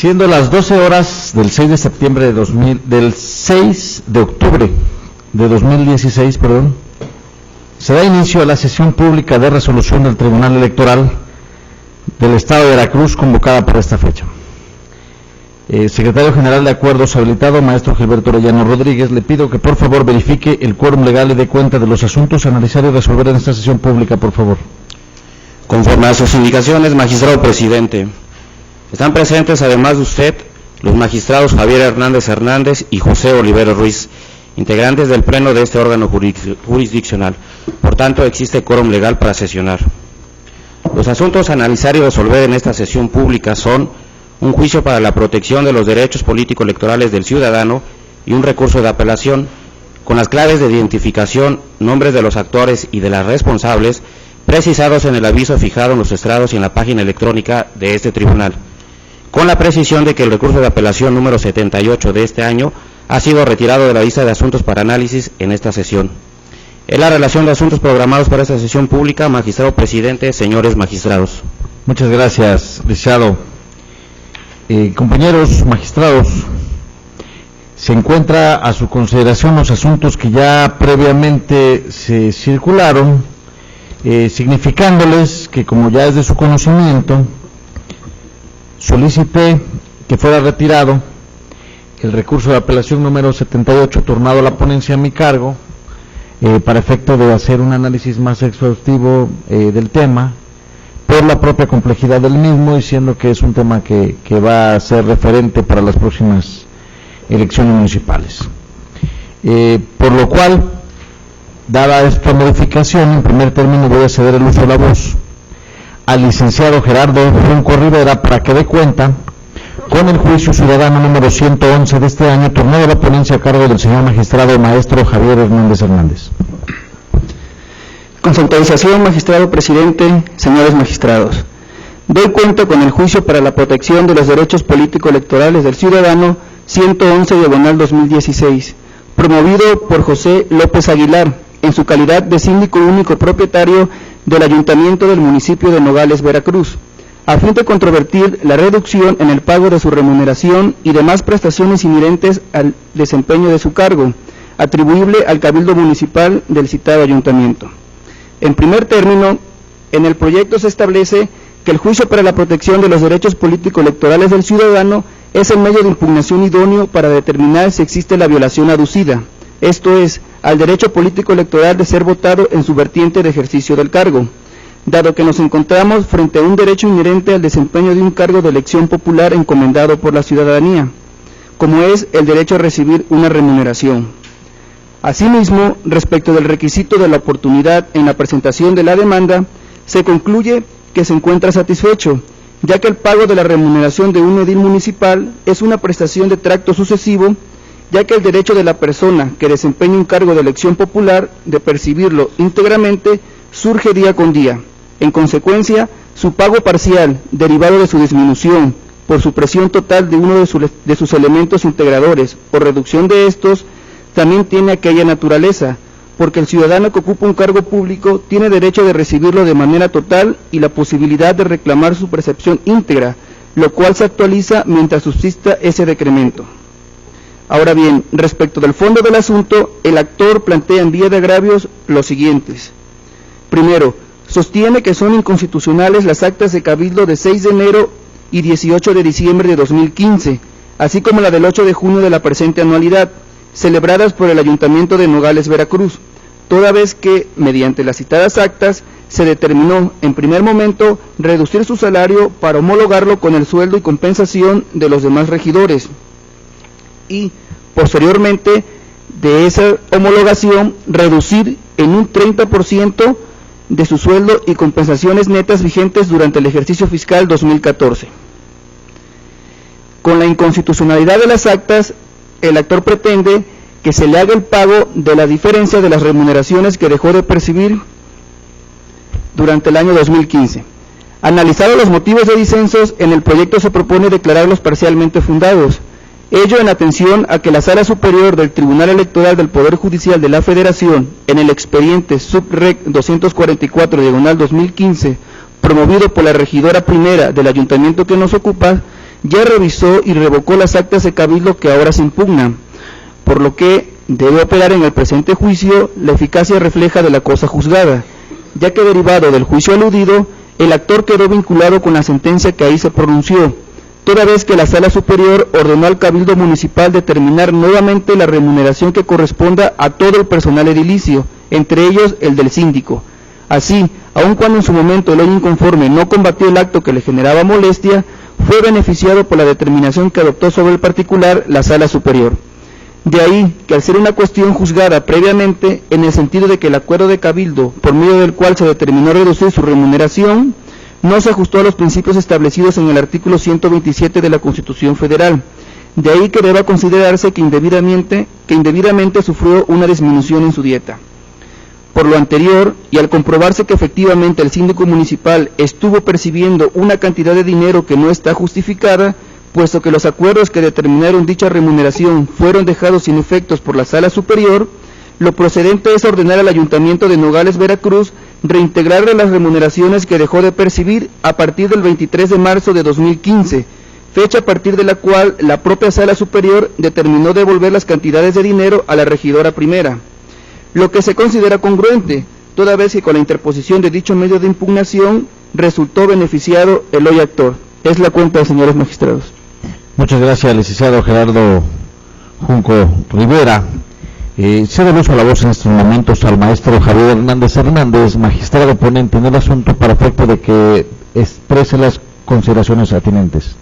Siendo las 12 horas del 6 de octubre de 2016, se da inicio a la sesión pública de resolución del Tribunal Electoral del Estado de Veracruz convocada para esta fecha. Secretario General de Acuerdos habilitado, maestro Gilberto Orellano Rodríguez, le pido que por favor verifique el quórum legal y dé cuenta de los asuntos a analizar y resolver en esta sesión pública, por favor. Conforme a sus indicaciones, magistrado presidente, están presentes, además de usted, los magistrados Javier Hernández Hernández y José Olivero Ruiz, integrantes del Pleno de este órgano jurisdiccional. Por tanto, existe quórum legal para sesionar. Los asuntos a analizar y resolver en esta sesión pública son un juicio para la protección de los derechos político-electorales del ciudadano y un recurso de apelación, con las claves de identificación, nombres de los actores y de las responsables, precisados en el aviso fijado en los estrados y en la página electrónica de este tribunal, con la precisión de que el recurso de apelación número 78 de este año ha sido retirado de la lista de asuntos para análisis en esta sesión. En la relación de asuntos programados para esta sesión pública, magistrado presidente, señores magistrados. Muchas gracias, licenciado. Compañeros magistrados, se encuentra a su consideración los asuntos que ya previamente se circularon, significándoles que, como ya es de su conocimiento, solicité que fuera retirado el recurso de apelación número 78, tornado a la ponencia a mi cargo, para efecto de hacer un análisis más exhaustivo del tema, por la propia complejidad del mismo, y siendo que es un tema que va a ser referente para las próximas elecciones municipales. Por lo cual, dada esta modificación, en primer término voy a ceder el uso de la voz al licenciado Gerardo Junco Rivera para que dé cuenta con el juicio ciudadano número 111 de este año, tornado a la ponencia a cargo del señor magistrado maestro Javier Hernández Hernández. Con su autorización, magistrado presidente, señores magistrados, doy cuenta con el juicio para la protección de los derechos político-electorales del ciudadano 111/2016, promovido por José López Aguilar, en su calidad de síndico único propietario del Ayuntamiento del municipio de Nogales, Veracruz, a fin de controvertir la reducción en el pago de su remuneración y demás prestaciones inherentes al desempeño de su cargo, atribuible al Cabildo Municipal del citado ayuntamiento. En primer término, en el proyecto se establece que el juicio para la protección de los derechos político-electorales del ciudadano es el medio de impugnación idóneo para determinar si existe la violación aducida, esto es, al derecho político-electoral de ser votado en su vertiente de ejercicio del cargo, dado que nos encontramos frente a un derecho inherente al desempeño de un cargo de elección popular encomendado por la ciudadanía, como es el derecho a recibir una remuneración. Asimismo, respecto del requisito de la oportunidad en la presentación de la demanda, se concluye que se encuentra satisfecho, ya que el pago de la remuneración de un edil municipal es una prestación de tracto sucesivo, ya que el derecho de la persona que desempeña un cargo de elección popular de percibirlo íntegramente surge día con día. En consecuencia, su pago parcial, derivado de su disminución por supresión total de uno de sus elementos integradores o reducción de estos, también tiene aquella naturaleza, porque el ciudadano que ocupa un cargo público tiene derecho de recibirlo de manera total y la posibilidad de reclamar su percepción íntegra, lo cual se actualiza mientras subsista ese decremento. Ahora bien, respecto del fondo del asunto, el actor plantea en vía de agravios los siguientes. Primero, sostiene que son inconstitucionales las actas de cabildo de 6 de enero y 18 de diciembre de 2015, así como la del 8 de junio de la presente anualidad, celebradas por el Ayuntamiento de Nogales, Veracruz, toda vez que, mediante las citadas actas, se determinó, en primer momento, reducir su salario para homologarlo con el sueldo y compensación de los demás regidores, y, posteriormente, de esa homologación, reducir en un 30% de su sueldo y compensaciones netas vigentes durante el ejercicio fiscal 2014. Con la inconstitucionalidad de las actas, el actor pretende que se le haga el pago de la diferencia de las remuneraciones que dejó de percibir durante el año 2015. Analizados los motivos de disensos, en el proyecto se propone declararlos parcialmente fundados, ello en atención a que la Sala Superior del Tribunal Electoral del Poder Judicial de la Federación, en el expediente SUBREC 244/2015, promovido por la regidora primera del ayuntamiento que nos ocupa, ya revisó y revocó las actas de cabildo que ahora se impugnan, por lo que debe operar en el presente juicio la eficacia refleja de la cosa juzgada, ya que derivado del juicio aludido, el actor quedó vinculado con la sentencia que ahí se pronunció, toda vez que la Sala Superior ordenó al Cabildo Municipal determinar nuevamente la remuneración que corresponda a todo el personal edilicio, entre ellos el del síndico. Así, aun cuando en su momento el inconforme no combatió el acto que le generaba molestia, fue beneficiado por la determinación que adoptó sobre el particular la Sala Superior. De ahí que al ser una cuestión juzgada previamente, en el sentido de que el acuerdo de cabildo, por medio del cual se determinó reducir su remuneración, no se ajustó a los principios establecidos en el artículo 127 de la Constitución Federal. De ahí que deba considerarse que indebidamente sufrió una disminución en su dieta. Por lo anterior, y al comprobarse que efectivamente el síndico municipal estuvo percibiendo una cantidad de dinero que no está justificada, puesto que los acuerdos que determinaron dicha remuneración fueron dejados sin efectos por la Sala Superior, lo procedente es ordenar al Ayuntamiento de Nogales, Veracruz, reintegrarle las remuneraciones que dejó de percibir a partir del 23 de marzo de 2015, fecha a partir de la cual la propia Sala Superior determinó devolver las cantidades de dinero a la regidora primera, lo que se considera congruente, toda vez que con la interposición de dicho medio de impugnación resultó beneficiado el hoy actor. Es la cuenta, señores magistrados. Muchas gracias, licenciado Gerardo Junco Rivera. Cedo el uso a la voz en estos momentos al maestro Javier Hernández, magistrado ponente en el asunto, para efecto de que exprese las consideraciones atinentes.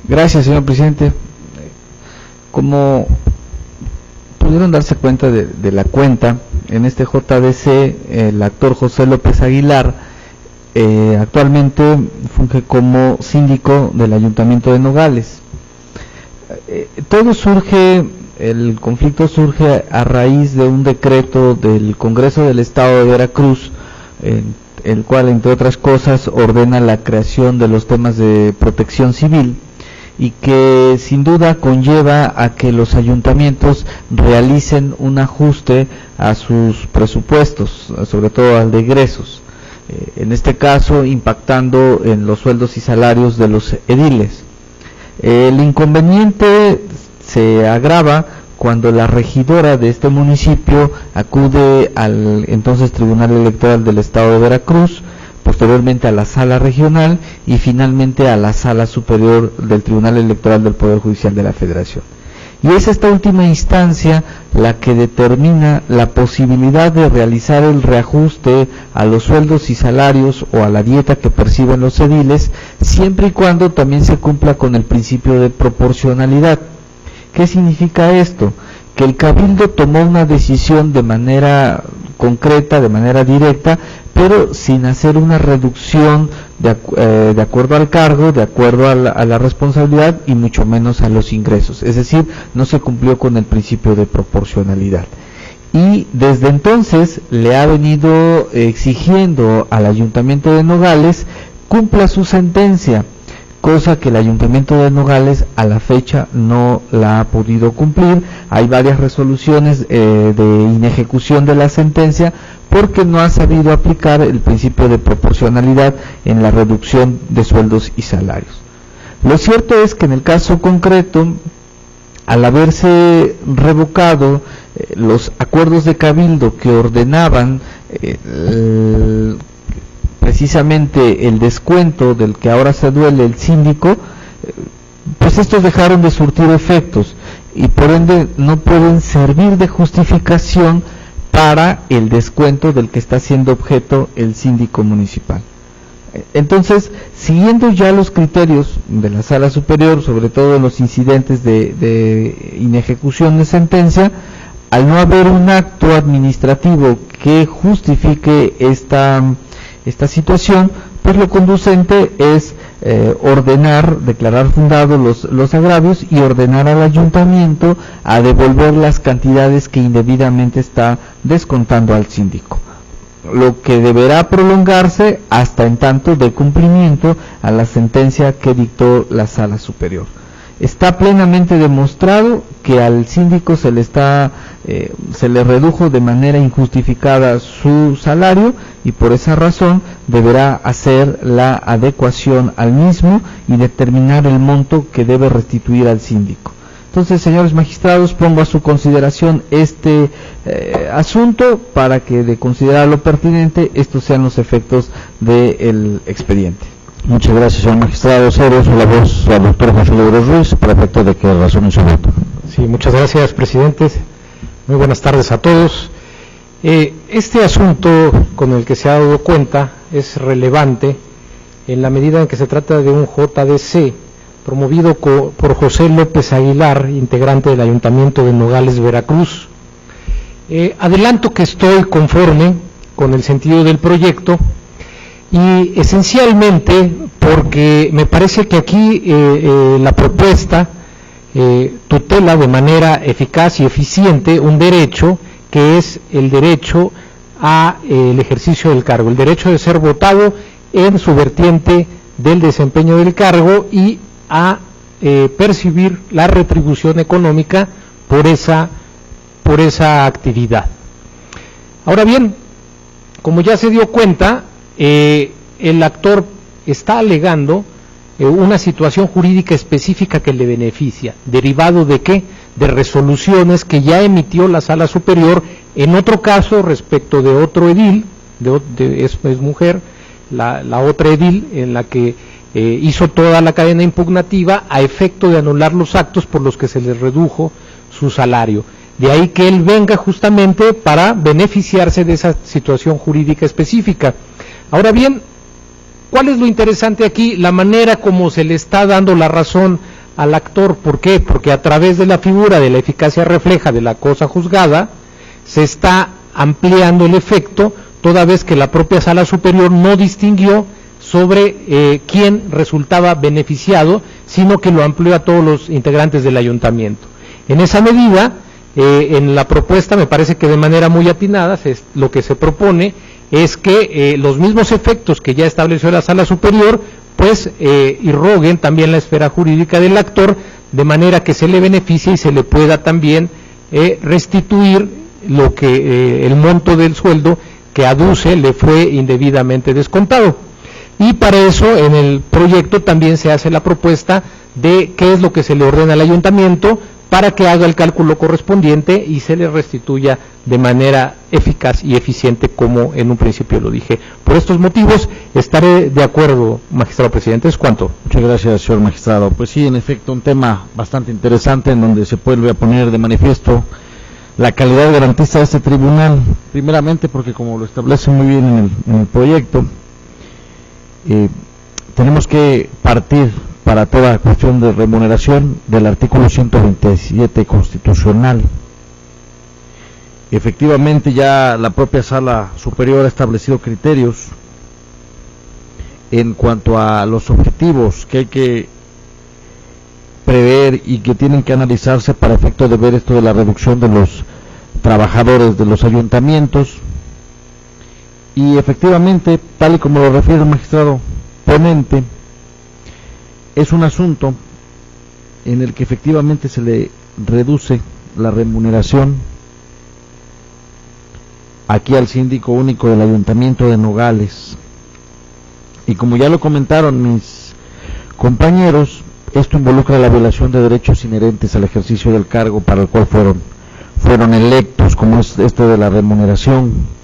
Gracias, señor presidente. Como pudieron darse cuenta de la cuenta, en este JDC, el actor José López Aguilar actualmente funge como síndico del Ayuntamiento de Nogales. El conflicto surge a raíz de un decreto del Congreso del Estado de Veracruz, el cual, entre otras cosas, ordena la creación de los temas de protección civil, y que sin duda conlleva a que los ayuntamientos realicen un ajuste a sus presupuestos, sobre todo al de egresos, en este caso impactando en los sueldos y salarios de los ediles. El inconveniente se agrava cuando la regidora de este municipio acude al entonces Tribunal Electoral del Estado de Veracruz, posteriormente a la Sala Regional y finalmente a la Sala Superior del Tribunal Electoral del Poder Judicial de la Federación. Y es esta última instancia la que determina la posibilidad de realizar el reajuste a los sueldos y salarios o a la dieta que perciben los ediles, siempre y cuando también se cumpla con el principio de proporcionalidad. ¿Qué significa esto? Que el Cabildo tomó una decisión de manera concreta, de manera directa, pero sin hacer una reducción de acuerdo al cargo, de acuerdo a la responsabilidad y mucho menos a los ingresos. Es decir, no se cumplió con el principio de proporcionalidad. Y desde entonces le ha venido exigiendo al Ayuntamiento de Nogales cumpla su sentencia, cosa que el Ayuntamiento de Nogales a la fecha no la ha podido cumplir. Hay varias resoluciones de inejecución de la sentencia porque no ha sabido aplicar el principio de proporcionalidad en la reducción de sueldos y salarios. Lo cierto es que en el caso concreto, al haberse revocado los acuerdos de Cabildo que ordenaban precisamente el descuento del que ahora se duele el síndico, pues estos dejaron de surtir efectos y por ende no pueden servir de justificación para el descuento del que está siendo objeto el síndico municipal. Entonces, siguiendo ya los criterios de la Sala Superior, sobre todo en los incidentes de inejecución de sentencia, al no haber un acto administrativo que justifique esta situación, pues lo conducente es declarar fundados los agravios y ordenar al ayuntamiento a devolver las cantidades que indebidamente está descontando al síndico, lo que deberá prolongarse hasta en tanto de cumplimiento a la sentencia que dictó la Sala Superior. Está plenamente demostrado que al síndico se le está se le redujo de manera injustificada su salario y por esa razón deberá hacer la adecuación al mismo y determinar el monto que debe restituir al síndico. Entonces, señores magistrados, pongo a su consideración este asunto para que, de considerarlo pertinente, estos sean los efectos del expediente. Muchas gracias, señor magistrado. Cedo la voz al doctor José Oliveros Ruiz para efecto de que razone su voto. Sí, muchas gracias, presidente. Muy buenas tardes a todos. Este asunto con el que se ha dado cuenta es relevante en la medida en que se trata de un JDC promovido por José López Aguilar, integrante del Ayuntamiento de Nogales, Veracruz. Adelanto que estoy conforme con el sentido del proyecto y esencialmente porque me parece que aquí la propuesta tutela de manera eficaz y eficiente un derecho que es el derecho a el ejercicio del cargo, el derecho de ser votado en su vertiente del desempeño del cargo y a percibir la retribución económica por esa actividad. Ahora bien, como ya se dio cuenta, el actor está alegando una situación jurídica específica que le beneficia, derivado de ¿qué? De resoluciones que ya emitió la Sala Superior en otro caso respecto de otro edil, es mujer, la otra edil en la que hizo toda la cadena impugnativa a efecto de anular los actos por los que se le redujo su salario. De ahí que él venga justamente para beneficiarse de esa situación jurídica específica. Ahora bien, ¿cuál es lo interesante aquí? La manera como se le está dando la razón al actor. ¿Por qué? Porque a través de la figura de la eficacia refleja de la cosa juzgada, se está ampliando el efecto, toda vez que la propia Sala Superior no distinguió sobre quién resultaba beneficiado, sino que lo amplió a todos los integrantes del ayuntamiento. En esa medida, en la propuesta, me parece que de manera muy atinada, lo que se propone es que los mismos efectos que ya estableció la Sala Superior, pues irroguen también la esfera jurídica del actor, de manera que se le beneficie y se le pueda también restituir lo que el monto del sueldo que aduce le fue indebidamente descontado. Y para eso en el proyecto también se hace la propuesta de qué es lo que se le ordena al ayuntamiento para que haga el cálculo correspondiente y se le restituya de manera eficaz y eficiente, como en un principio lo dije. Por estos motivos estaré de acuerdo, magistrado presidente. ¿Es cuanto? Muchas gracias, señor magistrado. Pues sí, en efecto, un tema bastante interesante en donde se vuelve a poner de manifiesto la calidad garantista de este tribunal, primeramente porque, como lo establece muy bien en el proyecto, tenemos que partir para toda cuestión de remuneración del artículo 127 constitucional. Efectivamente, ya la propia Sala Superior ha establecido criterios en cuanto a los objetivos que hay que prever y que tienen que analizarse para efecto de ver esto de la reducción de los trabajadores de los ayuntamientos. Y efectivamente, tal y como lo refiere el magistrado ponente, es un asunto en el que efectivamente se le reduce la remuneración aquí al síndico único del Ayuntamiento de Nogales. Y como ya lo comentaron mis compañeros, esto involucra la violación de derechos inherentes al ejercicio del cargo para el cual fueron electos, como es este de la remuneración.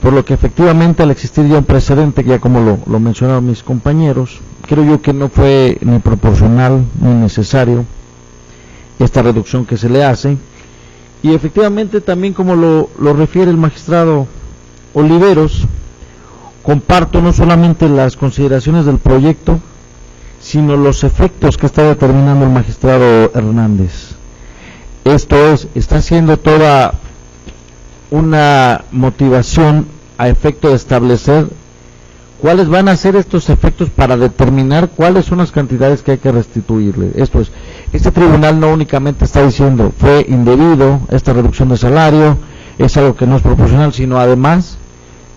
Por lo que efectivamente, al existir ya un precedente, ya como lo mencionaron mis compañeros, creo yo que no fue ni proporcional ni necesario esta reducción que se le hace. Y efectivamente también, como lo refiere el magistrado Oliveros, comparto no solamente las consideraciones del proyecto, sino los efectos que está determinando el magistrado Hernández. Esto es, está haciendo toda una motivación a efecto de establecer cuáles van a ser estos efectos para determinar cuáles son las cantidades que hay que restituirle. Esto es, este tribunal no únicamente está diciendo fue indebido esta reducción de salario, es algo que no es proporcional, sino además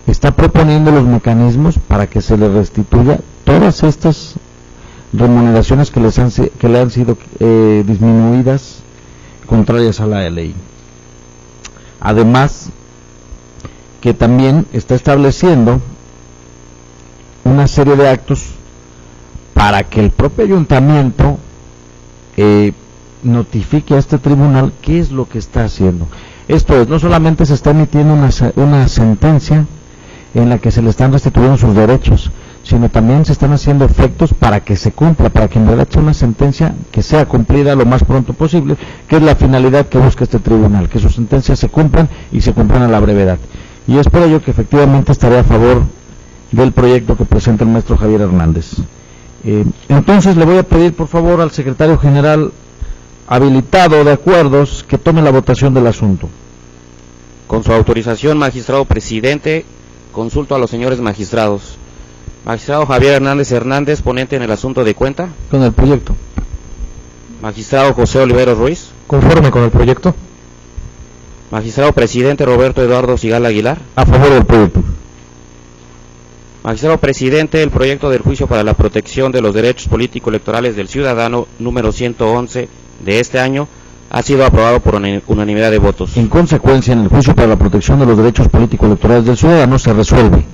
está proponiendo los mecanismos para que se le restituya todas estas remuneraciones que le han sido disminuidas contrarias a la ley. Además, que también está estableciendo una serie de actos para que el propio ayuntamiento notifique a este tribunal qué es lo que está haciendo. Esto es, no solamente se está emitiendo una sentencia en la que se le están restituyendo sus derechos, sino también se están haciendo efectos para que se cumpla, para que en verdad sea una sentencia que sea cumplida lo más pronto posible, que es la finalidad que busca este tribunal, que sus sentencias se cumplan y se cumplan a la brevedad. Y es por ello que efectivamente estaré a favor del proyecto que presenta el maestro Javier Hernández. Entonces le voy a pedir por favor al secretario general habilitado de acuerdos que tome la votación del asunto. Con su autorización, magistrado presidente, consulto a los señores magistrados. Magistrado Javier Hernández, ponente en el asunto de cuenta. Con el proyecto. Magistrado José Olivero Ruiz. Conforme con el proyecto. Magistrado presidente Roberto Eduardo Sigala Aguilar. A favor del proyecto. Magistrado presidente, el proyecto del juicio para la protección de los derechos político-electorales del ciudadano número 111 de este año ha sido aprobado por unanimidad de votos. En consecuencia, en el juicio para la protección de los derechos político-electorales del ciudadano se resuelve: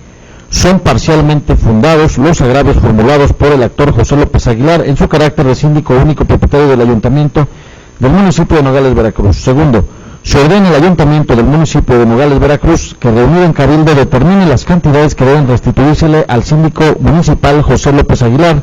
son parcialmente fundados los agravios formulados por el actor José López Aguilar en su carácter de síndico único propietario del ayuntamiento del municipio de Nogales, Veracruz. Segundo, se ordena al ayuntamiento del municipio de Nogales, Veracruz, que reunido en cabildo determine las cantidades que deben restituírsele al síndico municipal José López Aguilar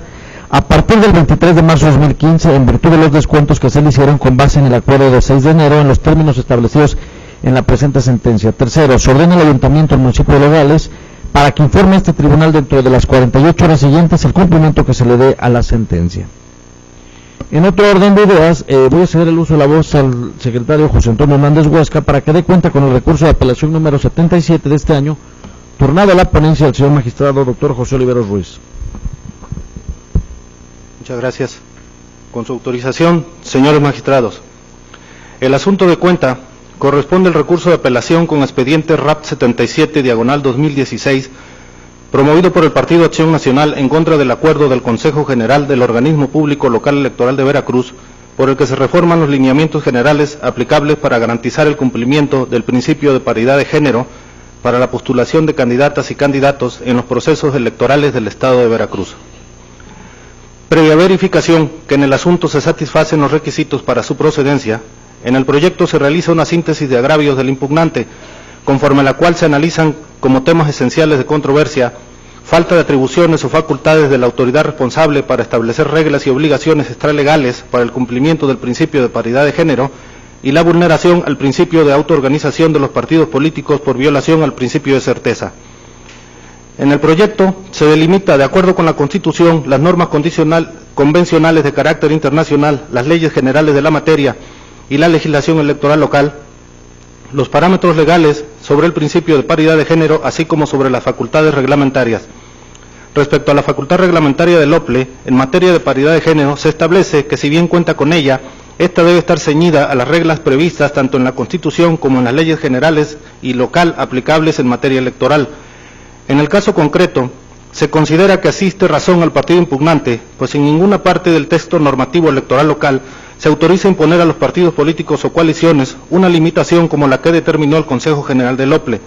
a partir del 23 de marzo de 2015 en virtud de los descuentos que se le hicieron con base en el acuerdo de 6 de enero en los términos establecidos en la presente sentencia. Tercero, se ordena al ayuntamiento del municipio de Nogales para que informe a este tribunal dentro de las 48 horas siguientes el cumplimiento que se le dé a la sentencia. En otro orden de ideas, voy a ceder el uso de la voz al secretario José Antonio Hernández Huesca para que dé cuenta con el recurso de apelación número 77 de este año, turnado a la ponencia del señor magistrado doctor José Oliveros Ruiz. Muchas gracias. Con su autorización, señores magistrados, el asunto de cuenta corresponde al recurso de apelación con expediente RAP 77/2016, promovido por el Partido Acción Nacional en contra del acuerdo del Consejo General del Organismo Público Local Electoral de Veracruz, por el que se reforman los lineamientos generales aplicables para garantizar el cumplimiento del principio de paridad de género para la postulación de candidatas y candidatos en los procesos electorales del Estado de Veracruz. Previa verificación que en el asunto se satisfacen los requisitos para su procedencia, en el proyecto se realiza una síntesis de agravios del impugnante, conforme a la cual se analizan como temas esenciales de controversia falta de atribuciones o facultades de la autoridad responsable para establecer reglas y obligaciones extralegales para el cumplimiento del principio de paridad de género y la vulneración al principio de autoorganización de los partidos políticos por violación al principio de certeza. En el proyecto se delimita, de acuerdo con la Constitución, las normas convencionales de carácter internacional, las leyes generales de la materia y la legislación electoral local, los parámetros legales sobre el principio de paridad de género, así como sobre las facultades reglamentarias. Respecto a la facultad reglamentaria del OPLE, en materia de paridad de género, se establece que si bien cuenta con ella, esta debe estar ceñida a las reglas previstas tanto en la Constitución como en las leyes generales y local aplicables en materia electoral. En el caso concreto, se considera que asiste razón al partido impugnante, pues en ninguna parte del texto normativo electoral local se autoriza imponer a los partidos políticos o coaliciones una limitación como la que determinó el Consejo General del OPLE,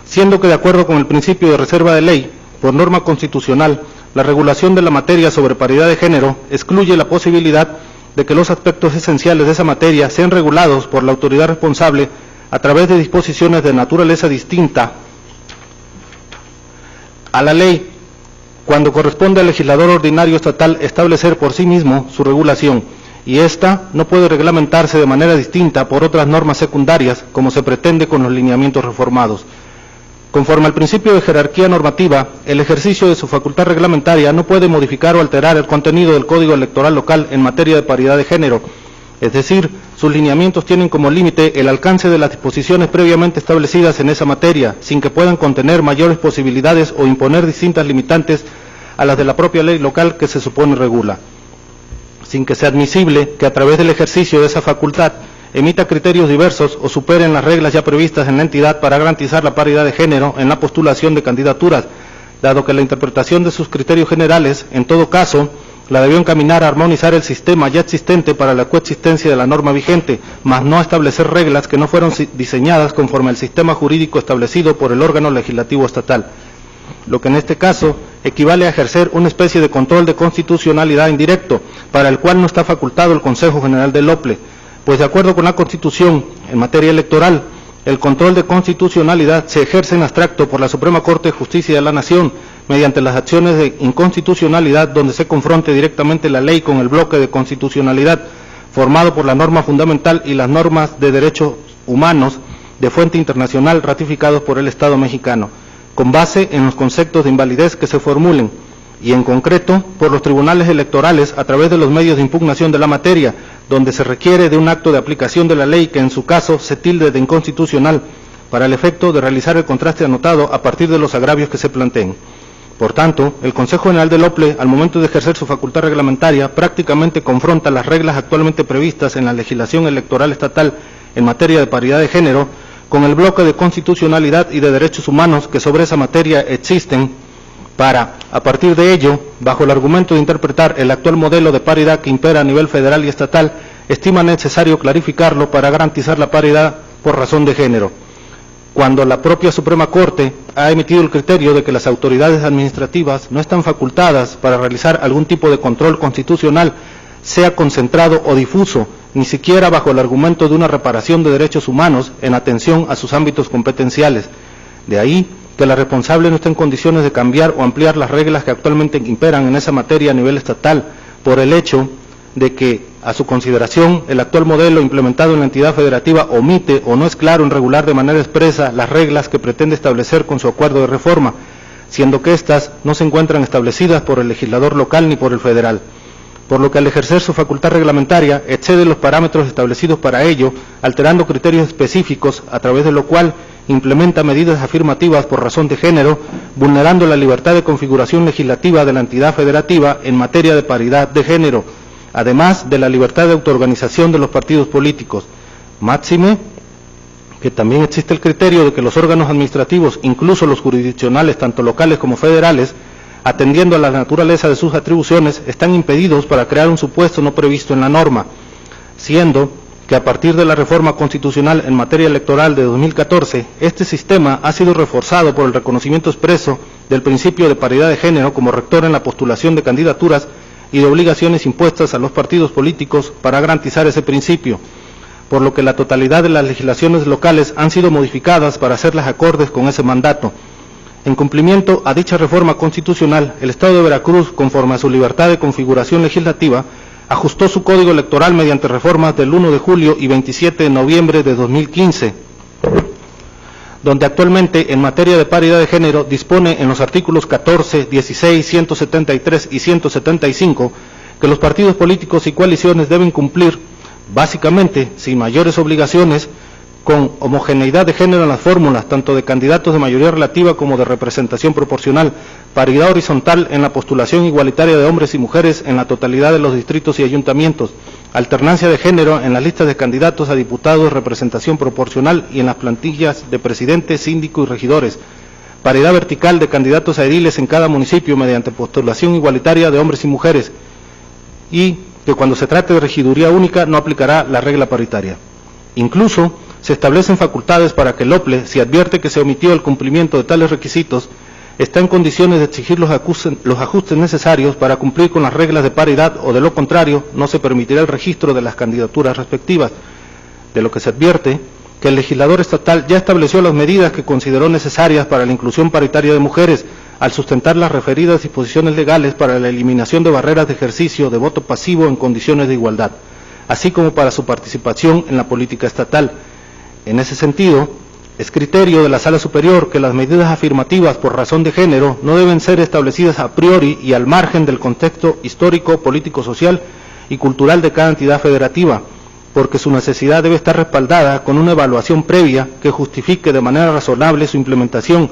siendo que de acuerdo con el principio de reserva de ley, por norma constitucional, la regulación de la materia sobre paridad de género excluye la posibilidad de que los aspectos esenciales de esa materia sean regulados por la autoridad responsable a través de disposiciones de naturaleza distinta a la ley, cuando corresponde al legislador ordinario estatal establecer por sí mismo su regulación, y ésta no puede reglamentarse de manera distinta por otras normas secundarias, como se pretende con los lineamientos reformados. Conforme al principio de jerarquía normativa, el ejercicio de su facultad reglamentaria no puede modificar o alterar el contenido del Código Electoral local en materia de paridad de género, es decir, sus lineamientos tienen como límite el alcance de las disposiciones previamente establecidas en esa materia, sin que puedan contener mayores posibilidades o imponer distintas limitantes a las de la propia ley local que se supone regula, sin que sea admisible que a través del ejercicio de esa facultad emita criterios diversos o superen las reglas ya previstas en la entidad para garantizar la paridad de género en la postulación de candidaturas, dado que la interpretación de sus criterios generales, en todo caso, la debió encaminar a armonizar el sistema ya existente para la coexistencia de la norma vigente, mas no a establecer reglas que no fueron diseñadas conforme al sistema jurídico establecido por el órgano legislativo estatal, lo que en este caso equivale a ejercer una especie de control de constitucionalidad indirecto, para el cual no está facultado el Consejo General del OPLE, pues de acuerdo con la Constitución, en materia electoral, el control de constitucionalidad se ejerce en abstracto por la Suprema Corte de Justicia de la Nación, mediante las acciones de inconstitucionalidad donde se confronte directamente la ley con el bloque de constitucionalidad, formado por la norma fundamental y las normas de derechos humanos de fuente internacional ratificados por el Estado mexicano, con base en los conceptos de invalidez que se formulen, y en concreto por los tribunales electorales a través de los medios de impugnación de la materia, donde se requiere de un acto de aplicación de la ley que en su caso se tilde de inconstitucional, para el efecto de realizar el contraste anotado a partir de los agravios que se planteen. Por tanto, el Consejo General del OPLE, al momento de ejercer su facultad reglamentaria, prácticamente confronta las reglas actualmente previstas en la legislación electoral estatal en materia de paridad de género con el bloque de constitucionalidad y de derechos humanos que sobre esa materia existen, para, a partir de ello, bajo el argumento de interpretar el actual modelo de paridad que impera a nivel federal y estatal, estima necesario clarificarlo para garantizar la paridad por razón de género, cuando la propia Suprema Corte ha emitido el criterio de que las autoridades administrativas no están facultadas para realizar algún tipo de control constitucional, sea concentrado o difuso, ni siquiera bajo el argumento de una reparación de derechos humanos en atención a sus ámbitos competenciales. De ahí que la responsable no esté en condiciones de cambiar o ampliar las reglas que actualmente imperan en esa materia a nivel estatal, por el hecho de que, a su consideración, el actual modelo implementado en la entidad federativa omite o no es claro en regular de manera expresa las reglas que pretende establecer con su acuerdo de reforma, siendo que éstas no se encuentran establecidas por el legislador local ni por el federal, por lo que al ejercer su facultad reglamentaria excede los parámetros establecidos para ello, alterando criterios específicos, a través de lo cual implementa medidas afirmativas por razón de género, vulnerando la libertad de configuración legislativa de la entidad federativa en materia de paridad de género, además de la libertad de autoorganización de los partidos políticos. Máxime que también existe el criterio de que los órganos administrativos, incluso los jurisdiccionales, tanto locales como federales, atendiendo a la naturaleza de sus atribuciones, están impedidos para crear un supuesto no previsto en la norma, siendo que a partir de la reforma constitucional en materia electoral de 2014, este sistema ha sido reforzado por el reconocimiento expreso del principio de paridad de género como rector en la postulación de candidaturas y de obligaciones impuestas a los partidos políticos para garantizar ese principio, por lo que la totalidad de las legislaciones locales han sido modificadas para hacerlas acordes con ese mandato. En cumplimiento a dicha reforma constitucional, el Estado de Veracruz, conforme a su libertad de configuración legislativa, ajustó su código electoral mediante reformas del 1 de julio y 27 de noviembre de 2015, donde actualmente en materia de paridad de género dispone en los artículos 14, 16, 173 y 175 que los partidos políticos y coaliciones deben cumplir, básicamente, sin mayores obligaciones, con homogeneidad de género en las fórmulas, tanto de candidatos de mayoría relativa como de representación proporcional, paridad horizontal en la postulación igualitaria de hombres y mujeres en la totalidad de los distritos y ayuntamientos, alternancia de género en las listas de candidatos a diputados, representación proporcional y en las plantillas de presidente, síndico y regidores, paridad vertical de candidatos a ediles en cada municipio mediante postulación igualitaria de hombres y mujeres, y que cuando se trate de regiduría única no aplicará la regla paritaria. Incluso se establecen facultades para que el OPLE, si advierte que se omitió el cumplimiento de tales requisitos, está en condiciones de exigir los ajustes necesarios para cumplir con las reglas de paridad, o de lo contrario no se permitirá el registro de las candidaturas respectivas, de lo que se advierte que el legislador estatal ya estableció las medidas que consideró necesarias para la inclusión paritaria de mujeres, al sustentar las referidas disposiciones legales para la eliminación de barreras de ejercicio de voto pasivo en condiciones de igualdad, así como para su participación en la política estatal. En ese sentido, es criterio de la Sala Superior que las medidas afirmativas por razón de género no deben ser establecidas a priori y al margen del contexto histórico, político, social y cultural de cada entidad federativa, porque su necesidad debe estar respaldada con una evaluación previa que justifique de manera razonable su implementación,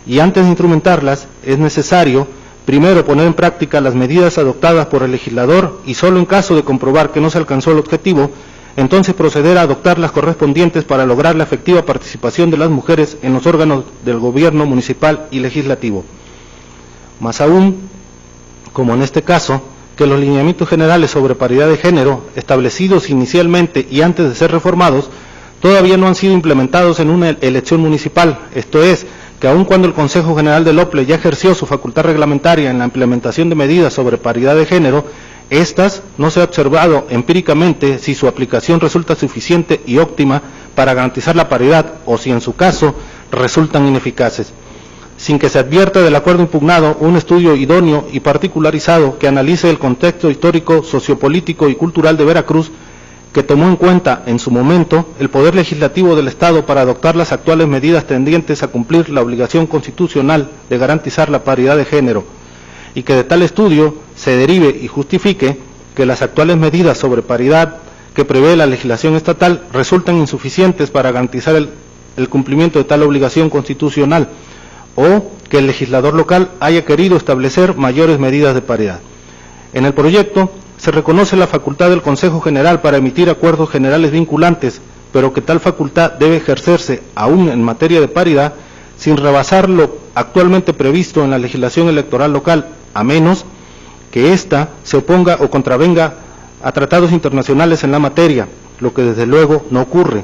y antes de instrumentarlas es necesario primero poner en práctica las medidas adoptadas por el legislador, y solo en caso de comprobar que no se alcanzó el objetivo, entonces proceder a adoptar las correspondientes para lograr la efectiva participación de las mujeres en los órganos del gobierno municipal y legislativo. Más aún, como en este caso, que los lineamientos generales sobre paridad de género, establecidos inicialmente y antes de ser reformados, todavía no han sido implementados en una elección municipal. Esto es, que aun cuando el Consejo General del OPLE ya ejerció su facultad reglamentaria en la implementación de medidas sobre paridad de género, estas no se ha observado empíricamente si su aplicación resulta suficiente y óptima para garantizar la paridad o si en su caso resultan ineficaces. Sin que se advierta del acuerdo impugnado un estudio idóneo y particularizado que analice el contexto histórico, sociopolítico y cultural de Veracruz, que tomó en cuenta en su momento el Poder Legislativo del Estado para adoptar las actuales medidas tendientes a cumplir la obligación constitucional de garantizar la paridad de género, y que de tal estudio se derive y justifique que las actuales medidas sobre paridad que prevé la legislación estatal resultan insuficientes para garantizar el cumplimiento de tal obligación constitucional, o que el legislador local haya querido establecer mayores medidas de paridad. En el proyecto se reconoce la facultad del Consejo General para emitir acuerdos generales vinculantes, pero que tal facultad debe ejercerse aún en materia de paridad sin rebasar lo actualmente previsto en la legislación electoral local, a menos que ésta se oponga o contravenga a tratados internacionales en la materia, lo que desde luego no ocurre.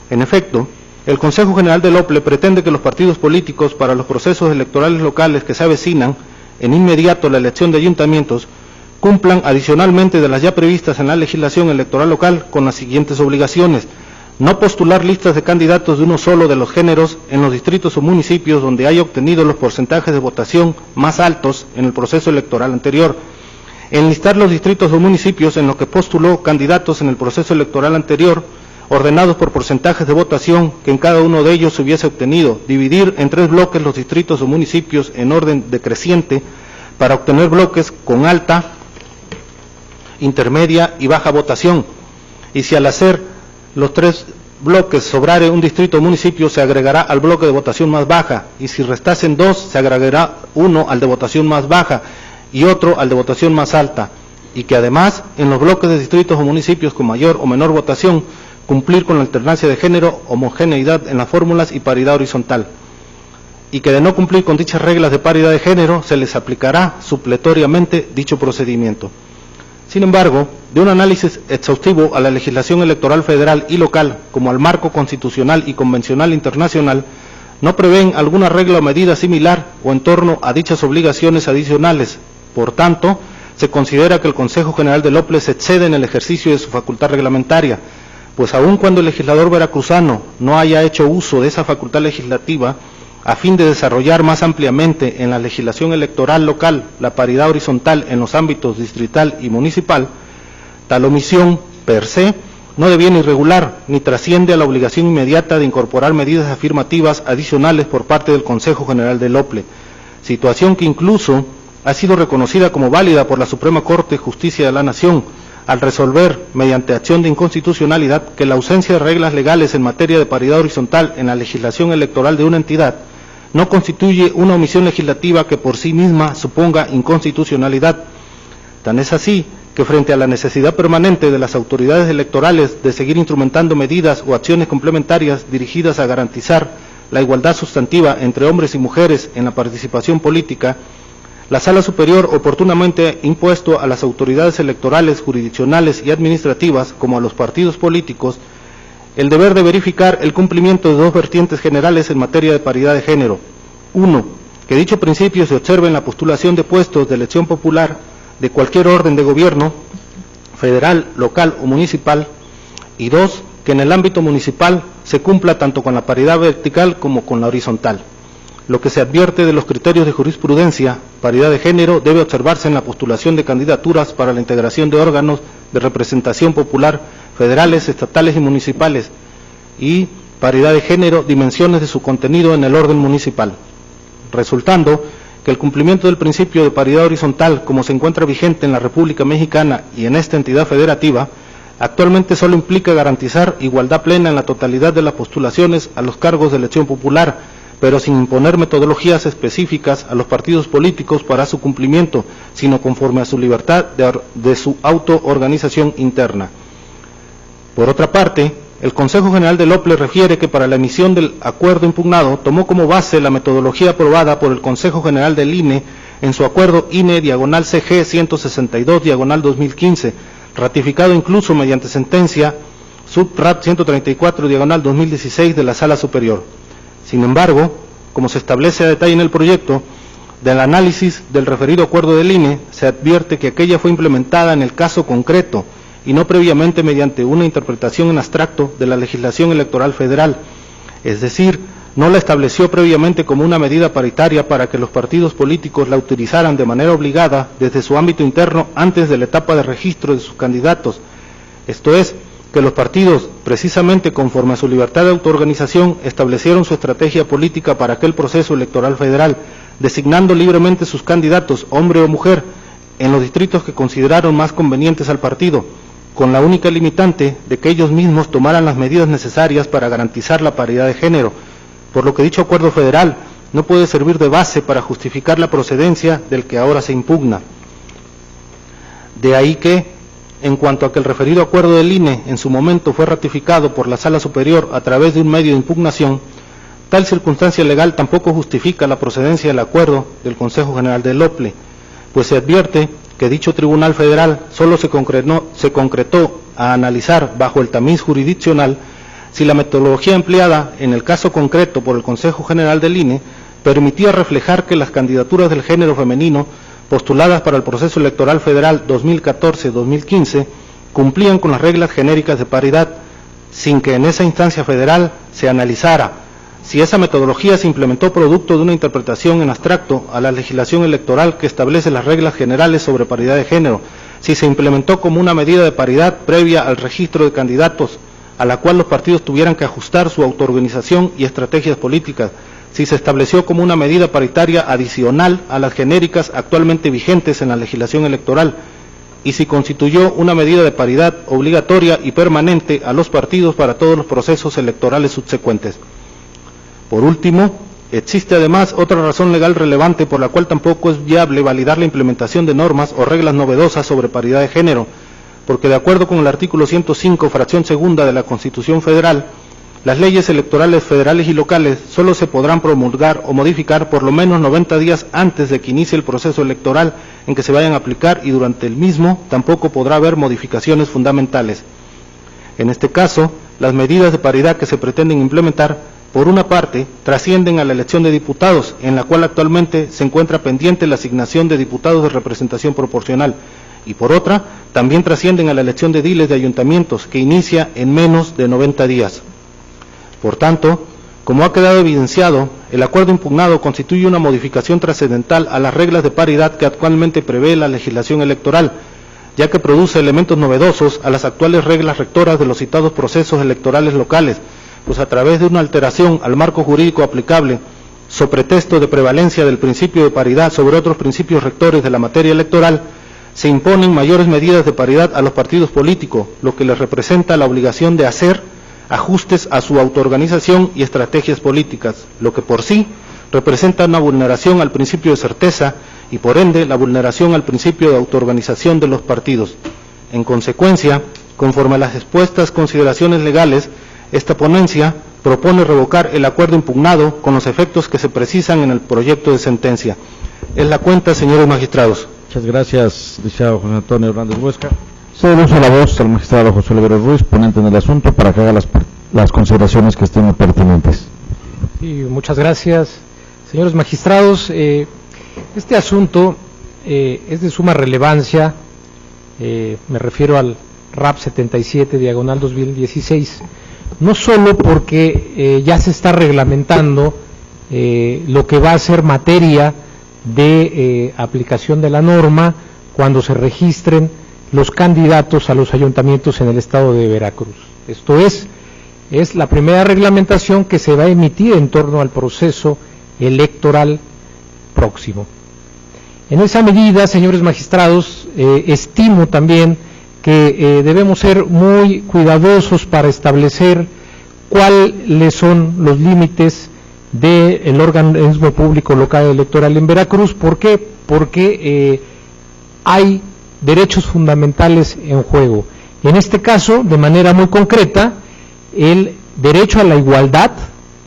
En efecto, el Consejo General del OPLE pretende que los partidos políticos para los procesos electorales locales que se avecinan en inmediato la elección de ayuntamientos cumplan adicionalmente de las ya previstas en la legislación electoral local con las siguientes obligaciones: no postular listas de candidatos de uno solo de los géneros en los distritos o municipios donde haya obtenido los porcentajes de votación más altos en el proceso electoral anterior; enlistar los distritos o municipios en los que postuló candidatos en el proceso electoral anterior, ordenados por porcentajes de votación que en cada uno de ellos se hubiese obtenido; dividir en 3 bloques los distritos o municipios en orden decreciente para obtener bloques con alta, intermedia y baja votación, y si al hacer los 3 bloques sobrare un distrito o municipio, se agregará al bloque de votación más baja, y si restasen 2, se agregará uno al de votación más baja y otro al de votación más alta, y que además en los bloques de distritos o municipios con mayor o menor votación cumplir con la alternancia de género, homogeneidad en las fórmulas y paridad horizontal, y que de no cumplir con dichas reglas de paridad de género se les aplicará supletoriamente dicho procedimiento. Sin embargo, de un análisis exhaustivo a la legislación electoral federal y local, como al marco constitucional y convencional internacional, no prevén alguna regla o medida similar o en torno a dichas obligaciones adicionales. Por tanto, se considera que el Consejo General del OPLE se excede en el ejercicio de su facultad reglamentaria, pues aun cuando el legislador veracruzano no haya hecho uso de esa facultad legislativa a fin de desarrollar más ampliamente en la legislación electoral local la paridad horizontal en los ámbitos distrital y municipal, tal omisión per se no deviene irregular ni trasciende a la obligación inmediata de incorporar medidas afirmativas adicionales por parte del Consejo General del OPLE, situación que incluso ha sido reconocida como válida por la Suprema Corte de Justicia de la Nación, al resolver, mediante acción de inconstitucionalidad, que la ausencia de reglas legales en materia de paridad horizontal en la legislación electoral de una entidad no constituye una omisión legislativa que por sí misma suponga inconstitucionalidad. Tan es así que frente a la necesidad permanente de las autoridades electorales de seguir instrumentando medidas o acciones complementarias dirigidas a garantizar la igualdad sustantiva entre hombres y mujeres en la participación política, la Sala Superior oportunamente ha impuesto a las autoridades electorales, jurisdiccionales y administrativas, como a los partidos políticos, el deber de verificar el cumplimiento de 2 vertientes generales en materia de paridad de género. 1. Que dicho principio se observe en la postulación de puestos de elección popular de cualquier orden de gobierno, federal, local o municipal. Y 2. Que en el ámbito municipal se cumpla tanto con la paridad vertical como con la horizontal. Lo que se advierte de los criterios de jurisprudencia, paridad de género debe observarse en la postulación de candidaturas para la integración de órganos de representación popular federales, estatales y municipales, y paridad de género, dimensiones de su contenido en el orden municipal, resultando que el cumplimiento del principio de paridad horizontal, como se encuentra vigente en la República Mexicana y en esta entidad federativa, actualmente solo implica garantizar igualdad plena en la totalidad de las postulaciones a los cargos de elección popular, pero sin imponer metodologías específicas a los partidos políticos para su cumplimiento, sino conforme a su libertad de su autoorganización interna. Por otra parte, el Consejo General del OPLE refiere que para la emisión del acuerdo impugnado tomó como base la metodología aprobada por el Consejo General del INE en su acuerdo INE/CG 162/2015, ratificado incluso mediante sentencia Subrat 134/2016 de la Sala Superior. Sin embargo, como se establece a detalle en el proyecto, del análisis del referido acuerdo del INE, se advierte que aquella fue implementada en el caso concreto y no previamente mediante una interpretación en abstracto de la legislación electoral federal, es decir, no la estableció previamente como una medida paritaria para que los partidos políticos la utilizaran de manera obligada desde su ámbito interno antes de la etapa de registro de sus candidatos. Esto es, que los partidos, precisamente conforme a su libertad de autoorganización, establecieron su estrategia política para aquel proceso electoral federal, designando libremente sus candidatos, hombre o mujer, en los distritos que consideraron más convenientes al partido, con la única limitante de que ellos mismos tomaran las medidas necesarias para garantizar la paridad de género, por lo que dicho acuerdo federal no puede servir de base para justificar la procedencia del que ahora se impugna. De ahí que, en cuanto a que el referido acuerdo del INE en su momento fue ratificado por la Sala Superior a través de un medio de impugnación, tal circunstancia legal tampoco justifica la procedencia del acuerdo del Consejo General del OPLE, pues se advierte que dicho Tribunal Federal solo se concretó a analizar bajo el tamiz jurisdiccional si la metodología empleada en el caso concreto por el Consejo General del INE permitía reflejar que las candidaturas del género femenino postuladas para el proceso electoral federal 2014-2015 cumplían con las reglas genéricas de paridad, sin que en esa instancia federal se analizara si esa metodología se implementó producto de una interpretación en abstracto a la legislación electoral que establece las reglas generales sobre paridad de género, si se implementó como una medida de paridad previa al registro de candidatos, a la cual los partidos tuvieran que ajustar su autoorganización y estrategias políticas, si se estableció como una medida paritaria adicional a las genéricas actualmente vigentes en la legislación electoral, y si constituyó una medida de paridad obligatoria y permanente a los partidos para todos los procesos electorales subsecuentes. Por último, existe además otra razón legal relevante por la cual tampoco es viable validar la implementación de normas o reglas novedosas sobre paridad de género, porque de acuerdo con el artículo 105, fracción segunda de la Constitución Federal, las leyes electorales federales y locales solo se podrán promulgar o modificar por lo menos 90 días antes de que inicie el proceso electoral en que se vayan a aplicar, y durante el mismo tampoco podrá haber modificaciones fundamentales. En este caso, las medidas de paridad que se pretenden implementar, por una parte, trascienden a la elección de diputados, en la cual actualmente se encuentra pendiente la asignación de diputados de representación proporcional, y por otra, también trascienden a la elección de ediles de ayuntamientos, que inicia en menos de 90 días. Por tanto, como ha quedado evidenciado, el acuerdo impugnado constituye una modificación trascendental a las reglas de paridad que actualmente prevé la legislación electoral, ya que produce elementos novedosos a las actuales reglas rectoras de los citados procesos electorales locales, pues a través de una alteración al marco jurídico aplicable, so pretexto de prevalencia del principio de paridad sobre otros principios rectores de la materia electoral, se imponen mayores medidas de paridad a los partidos políticos, lo que les representa la obligación de hacer ajustes a su autoorganización y estrategias políticas, lo que por sí representa una vulneración al principio de certeza y por ende la vulneración al principio de autoorganización de los partidos. En consecuencia, conforme a las expuestas consideraciones legales, esta ponencia propone revocar el acuerdo impugnado con los efectos que se precisan en el proyecto de sentencia. Es la cuenta, señores magistrados. Muchas gracias, licenciado José Antonio Hernández Huesca. Cedo uso la voz al magistrado José Olivero Ruiz, ponente en el asunto, para que haga las consideraciones que estén pertinentes. Sí, muchas gracias. Señores magistrados, este asunto es de suma relevancia, me refiero al RAP 77/2016, no solo porque ya se está reglamentando lo que va a ser materia de aplicación de la norma cuando se registren los candidatos a los ayuntamientos en el estado de Veracruz. Esto es la primera reglamentación que se va a emitir en torno al proceso electoral próximo. En esa medida, señores magistrados, estimo también que debemos ser muy cuidadosos para establecer cuáles son los límites del organismo público local electoral en Veracruz. ¿Por qué? Porque hay derechos fundamentales en juego. En este caso, de manera muy concreta, el derecho a la igualdad,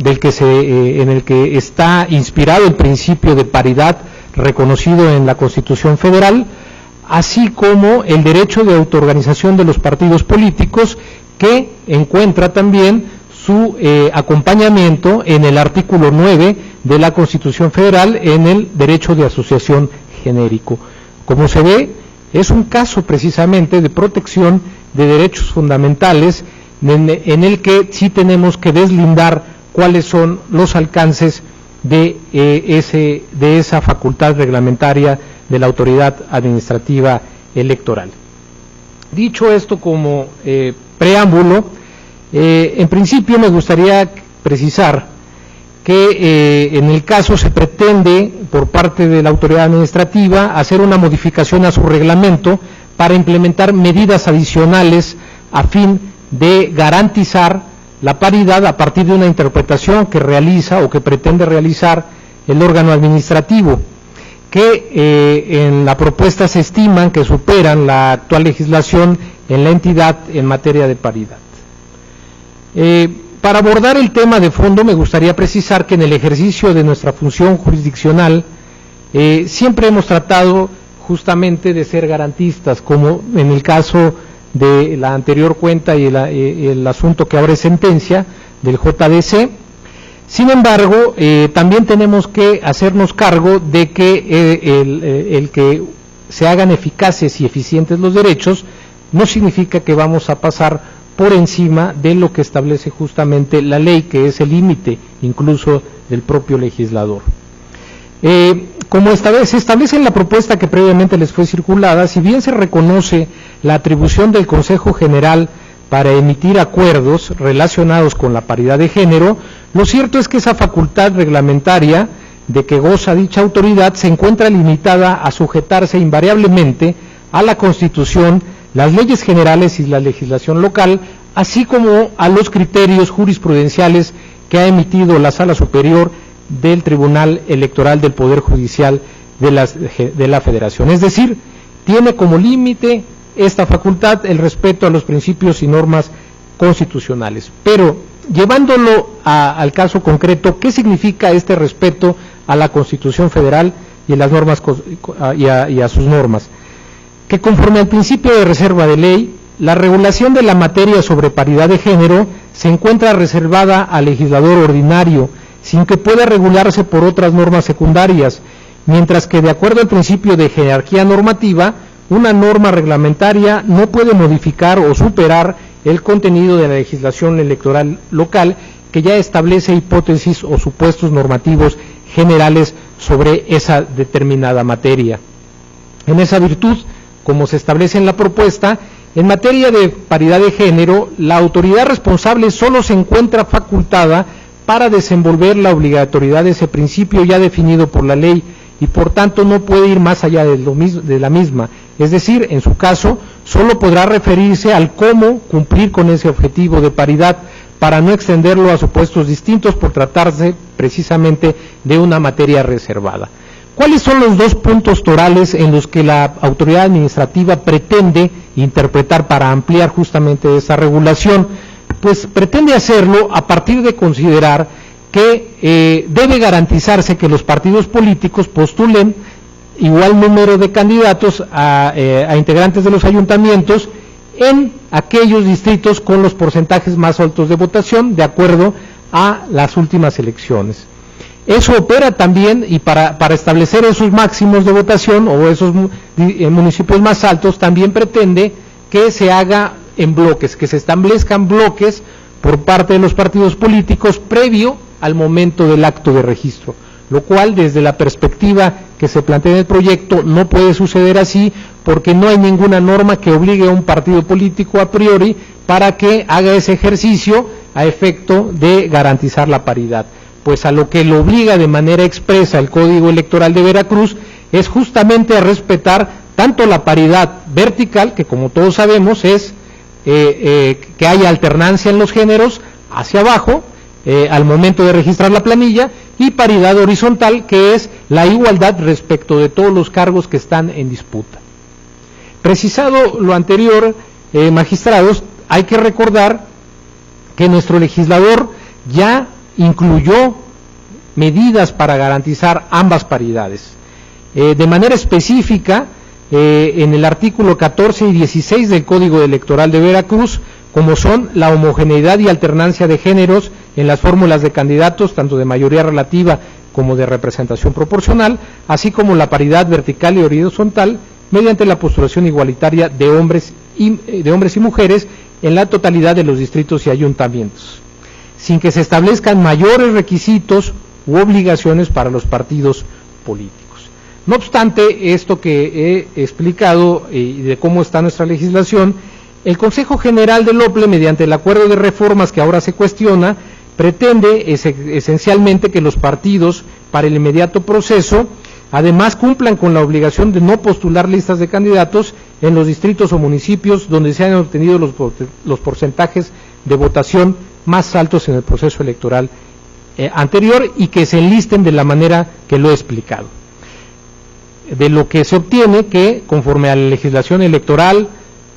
en el que está inspirado el principio de paridad reconocido en la Constitución Federal, así como el derecho de autoorganización de los partidos políticos, que encuentra también su acompañamiento en el artículo 9 de la Constitución Federal en el derecho de asociación genérico. Como se ve, es un caso precisamente de protección de derechos fundamentales en el que sí tenemos que deslindar cuáles son los alcances de esa facultad reglamentaria de la autoridad administrativa electoral. Dicho esto como preámbulo, en principio me gustaría precisar que en el caso se pretende por parte de la autoridad administrativa hacer una modificación a su reglamento para implementar medidas adicionales a fin de garantizar la paridad a partir de una interpretación que realiza o que pretende realizar el órgano administrativo, que en la propuesta se estiman que superan la actual legislación en la entidad en materia de paridad. Para abordar el tema de fondo me gustaría precisar que en el ejercicio de nuestra función jurisdiccional siempre hemos tratado justamente de ser garantistas, como en el caso de la anterior cuenta y el asunto que ahora es sentencia del JDC. Sin embargo, también tenemos que hacernos cargo de que el que se hagan eficaces y eficientes los derechos no significa que vamos a pasar por encima de lo que establece justamente la ley, que es el límite incluso del propio legislador. Como se establece en la propuesta que previamente les fue circulada, si bien se reconoce la atribución del Consejo General para emitir acuerdos relacionados con la paridad de género, lo cierto es que esa facultad reglamentaria de que goza dicha autoridad se encuentra limitada a sujetarse invariablemente a la Constitución, las leyes generales y la legislación local, así como a los criterios jurisprudenciales que ha emitido la Sala Superior del Tribunal Electoral del Poder Judicial de la Federación. Es decir, tiene como límite esta facultad el respeto a los principios y normas constitucionales. Pero, llevándolo al caso concreto, ¿qué significa este respeto a la Constitución Federal y a las normas y a sus normas? Que conforme al principio de reserva de ley, la regulación de la materia sobre paridad de género se encuentra reservada al legislador ordinario, sin que pueda regularse por otras normas secundarias, mientras que de acuerdo al principio de jerarquía normativa, una norma reglamentaria no puede modificar o superar el contenido de la legislación electoral local, que ya establece hipótesis o supuestos normativos generales sobre esa determinada materia. En esa virtud, como se establece en la propuesta, en materia de paridad de género, la autoridad responsable solo se encuentra facultada para desenvolver la obligatoriedad de ese principio ya definido por la ley y por tanto no puede ir más allá de la misma. Es decir, en su caso, solo podrá referirse al cómo cumplir con ese objetivo de paridad para no extenderlo a supuestos distintos por tratarse precisamente de una materia reservada. ¿Cuáles son los dos puntos torales en los que la autoridad administrativa pretende interpretar para ampliar justamente esa regulación? Pues pretende hacerlo a partir de considerar que debe garantizarse que los partidos políticos postulen igual número de candidatos a integrantes de los ayuntamientos en aquellos distritos con los porcentajes más altos de votación, de acuerdo a las últimas elecciones. Eso opera también, y para establecer esos máximos de votación o esos municipios más altos, también pretende que se haga en bloques, que se establezcan bloques por parte de los partidos políticos previo al momento del acto de registro, lo cual desde la perspectiva que se plantea en el proyecto no puede suceder así, porque no hay ninguna norma que obligue a un partido político a priori para que haga ese ejercicio a efecto de garantizar la paridad. Pues a lo que lo obliga de manera expresa el Código Electoral de Veracruz es justamente a respetar tanto la paridad vertical, que como todos sabemos es que haya alternancia en los géneros hacia abajo al momento de registrar la planilla, y paridad horizontal, que es la igualdad respecto de todos los cargos que están en disputa. Precisado lo anterior, magistrados, hay que recordar que nuestro legislador ya incluyó medidas para garantizar ambas paridades. de manera específica en el artículo 14 y 16 del Código Electoral de Veracruz, como son la homogeneidad y alternancia de géneros en las fórmulas de candidatos, tanto de mayoría relativa como de representación proporcional, así como la paridad vertical y horizontal mediante la postulación igualitaria de hombres y mujeres en la totalidad de los distritos y ayuntamientos, sin que se establezcan mayores requisitos u obligaciones para los partidos políticos. No obstante, esto que he explicado y de cómo está nuestra legislación, el Consejo General del OPLE, mediante el acuerdo de reformas que ahora se cuestiona, pretende esencialmente que los partidos para el inmediato proceso además cumplan con la obligación de no postular listas de candidatos en los distritos o municipios donde se hayan obtenido los porcentajes de votación más altos en el proceso electoral anterior y que se enlisten de la manera que lo he explicado. De lo que se obtiene que, conforme a la legislación electoral,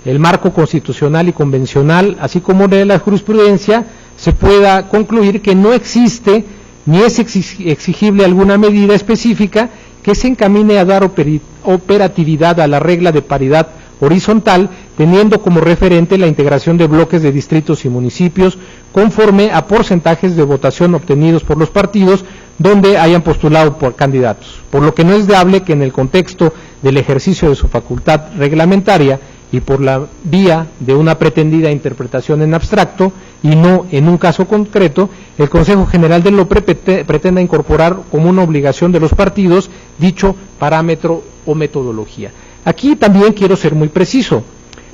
el marco constitucional y convencional, así como de la jurisprudencia, se pueda concluir que no existe ni es exigible alguna medida específica que se encamine a dar operatividad a la regla de paridad horizontal, teniendo como referente la integración de bloques de distritos y municipios conforme a porcentajes de votación obtenidos por los partidos donde hayan postulado por candidatos, por lo que no es deable que en el contexto del ejercicio de su facultad reglamentaria y por la vía de una pretendida interpretación en abstracto y no en un caso concreto, el Consejo General del OPLE pretenda incorporar como una obligación de los partidos dicho parámetro o metodología. Aquí también quiero ser muy preciso.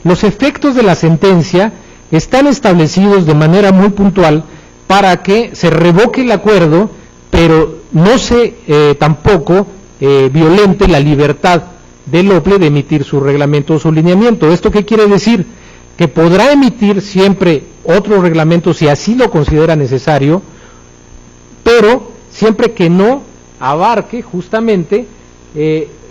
Los efectos de la sentencia están establecidos de manera muy puntual para que se revoque el acuerdo, pero no se tampoco violente la libertad del OPLE de emitir su reglamento o su lineamiento. ¿Esto qué quiere decir? Que podrá emitir siempre otro reglamento si así lo considera necesario, pero siempre que no abarque justamente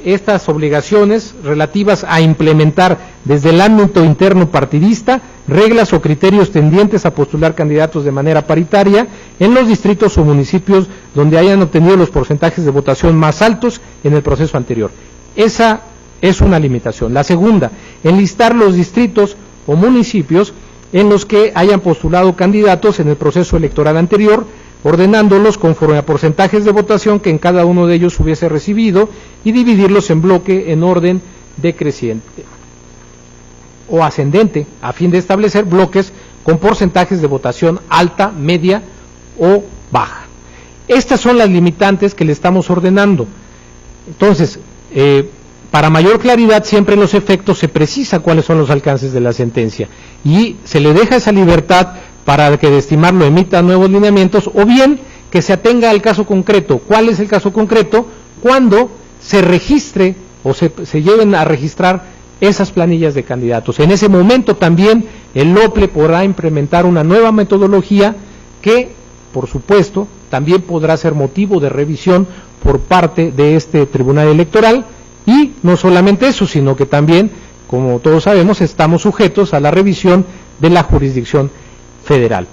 estas obligaciones relativas a implementar desde el ámbito interno partidista reglas o criterios tendientes a postular candidatos de manera paritaria en los distritos o municipios donde hayan obtenido los porcentajes de votación más altos en el proceso anterior. Esa es una limitación. La segunda, enlistar los distritos o municipios en los que hayan postulado candidatos en el proceso electoral anterior, ordenándolos conforme a porcentajes de votación que en cada uno de ellos hubiese recibido y dividirlos en bloque en orden decreciente o ascendente, a fin de establecer bloques con porcentajes de votación alta, media o baja. Estas son las limitantes que le estamos ordenando. Entonces, para mayor claridad siempre en los efectos se precisa cuáles son los alcances de la sentencia y se le deja esa libertad para que de estimarlo emita nuevos lineamientos o bien que se atenga al caso concreto. ¿Cuál es el caso concreto? Cuando se registre o se lleven a registrar esas planillas de candidatos. En ese momento también el OPLE podrá implementar una nueva metodología que, por supuesto, también podrá ser motivo de revisión por parte de este Tribunal Electoral. Y no solamente eso, sino que también, como todos sabemos, estamos sujetos a la revisión de la jurisdicción federal.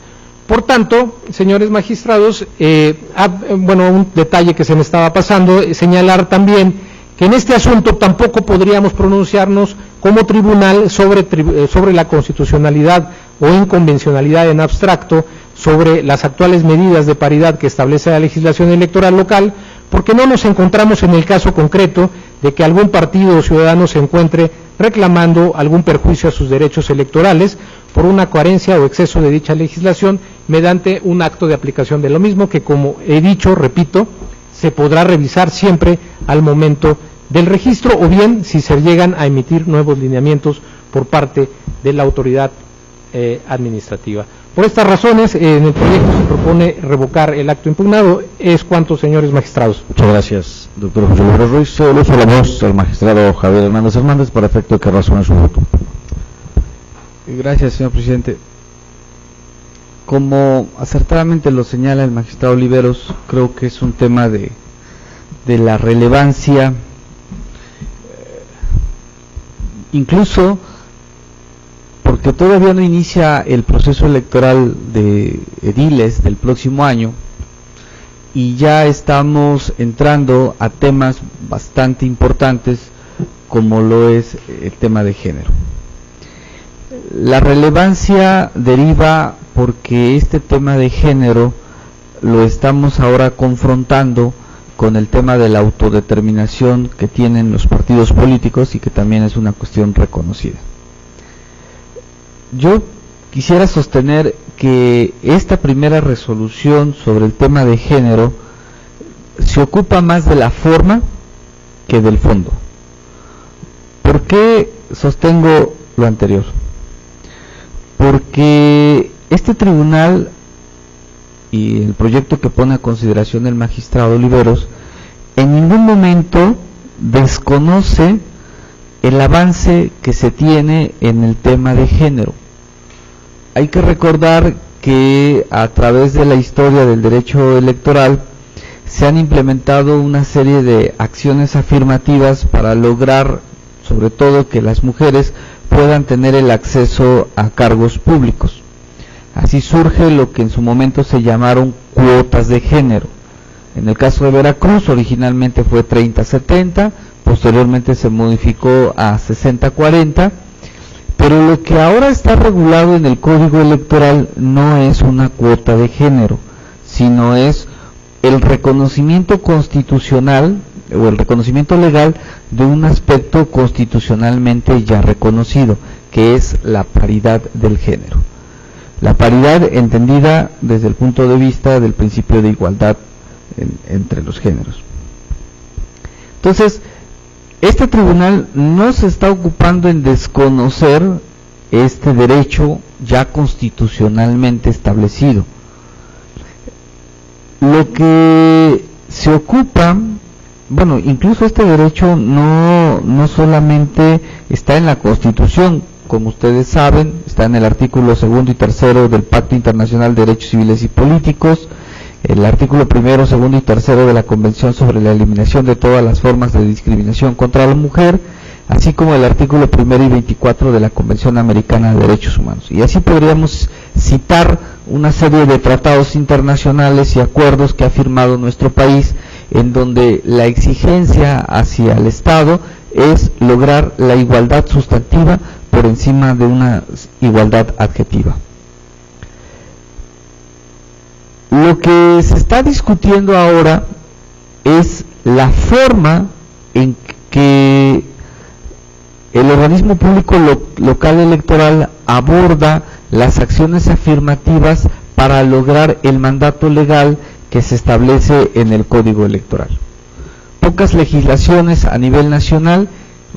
Por tanto, señores magistrados, un detalle que se me estaba pasando, señalar también que en este asunto tampoco podríamos pronunciarnos como tribunal sobre la constitucionalidad o inconvencionalidad en abstracto sobre las actuales medidas de paridad que establece la legislación electoral local, porque no nos encontramos en el caso concreto de que algún partido o ciudadano se encuentre reclamando algún perjuicio a sus derechos electorales por una coherencia o exceso de dicha legislación mediante un acto de aplicación de lo mismo que, como he dicho, repito, se podrá revisar siempre al momento del registro o bien si se llegan a emitir nuevos lineamientos por parte de la autoridad administrativa. Por estas razones, en el proyecto se propone revocar el acto impugnado. Es cuanto, señores magistrados. Muchas gracias, doctor José Olivero Ruiz. Se le uso la voz al magistrado Javier Hernández para efecto de que razone su voto. Gracias, señor presidente. Como acertadamente lo señala el magistrado Oliveros, creo que es un tema de la relevancia, incluso porque todavía no inicia el proceso electoral de ediles del próximo año y ya estamos entrando a temas bastante importantes, como lo es el tema de género. La relevancia deriva porque este tema de género lo estamos ahora confrontando con el tema de la autodeterminación que tienen los partidos políticos y que también es una cuestión reconocida. Yo quisiera sostener que esta primera resolución sobre el tema de género se ocupa más de la forma que del fondo. ¿Por qué sostengo lo anterior? Porque este tribunal y el proyecto que pone a consideración el magistrado Oliveros en ningún momento desconoce el avance que se tiene en el tema de género. Hay que recordar que a través de la historia del derecho electoral se han implementado una serie de acciones afirmativas para lograr, sobre todo, que las mujeres puedan tener el acceso a cargos públicos. Así surge lo que en su momento se llamaron cuotas de género. En el caso de Veracruz originalmente fue 30-70, posteriormente se modificó a 60-40, pero lo que ahora está regulado en el Código Electoral no es una cuota de género, sino es el reconocimiento constitucional o el reconocimiento legal de un aspecto constitucionalmente ya reconocido, que es la paridad del género. La paridad entendida desde el punto de vista del principio de igualdad entre los géneros. Entonces, este tribunal no se está ocupando en desconocer este derecho ya constitucionalmente establecido. Lo que se ocupa, bueno, incluso este derecho no solamente está en la Constitución, como ustedes saben, está en el artículo 2 y 3 del Pacto Internacional de Derechos Civiles y Políticos, el artículo 1, 2 y 3 de la Convención sobre la Eliminación de todas las formas de discriminación contra la mujer, así como el artículo 1 y 24 de la Convención Americana de Derechos Humanos. Y así podríamos citar una serie de tratados internacionales y acuerdos que ha firmado nuestro país, en donde la exigencia hacia el Estado es lograr la igualdad sustantiva por encima de una igualdad adjetiva. Lo que se está discutiendo ahora es la forma en que el organismo público local electoral aborda las acciones afirmativas para lograr el mandato legal que se establece en el Código Electoral. Pocas legislaciones a nivel nacional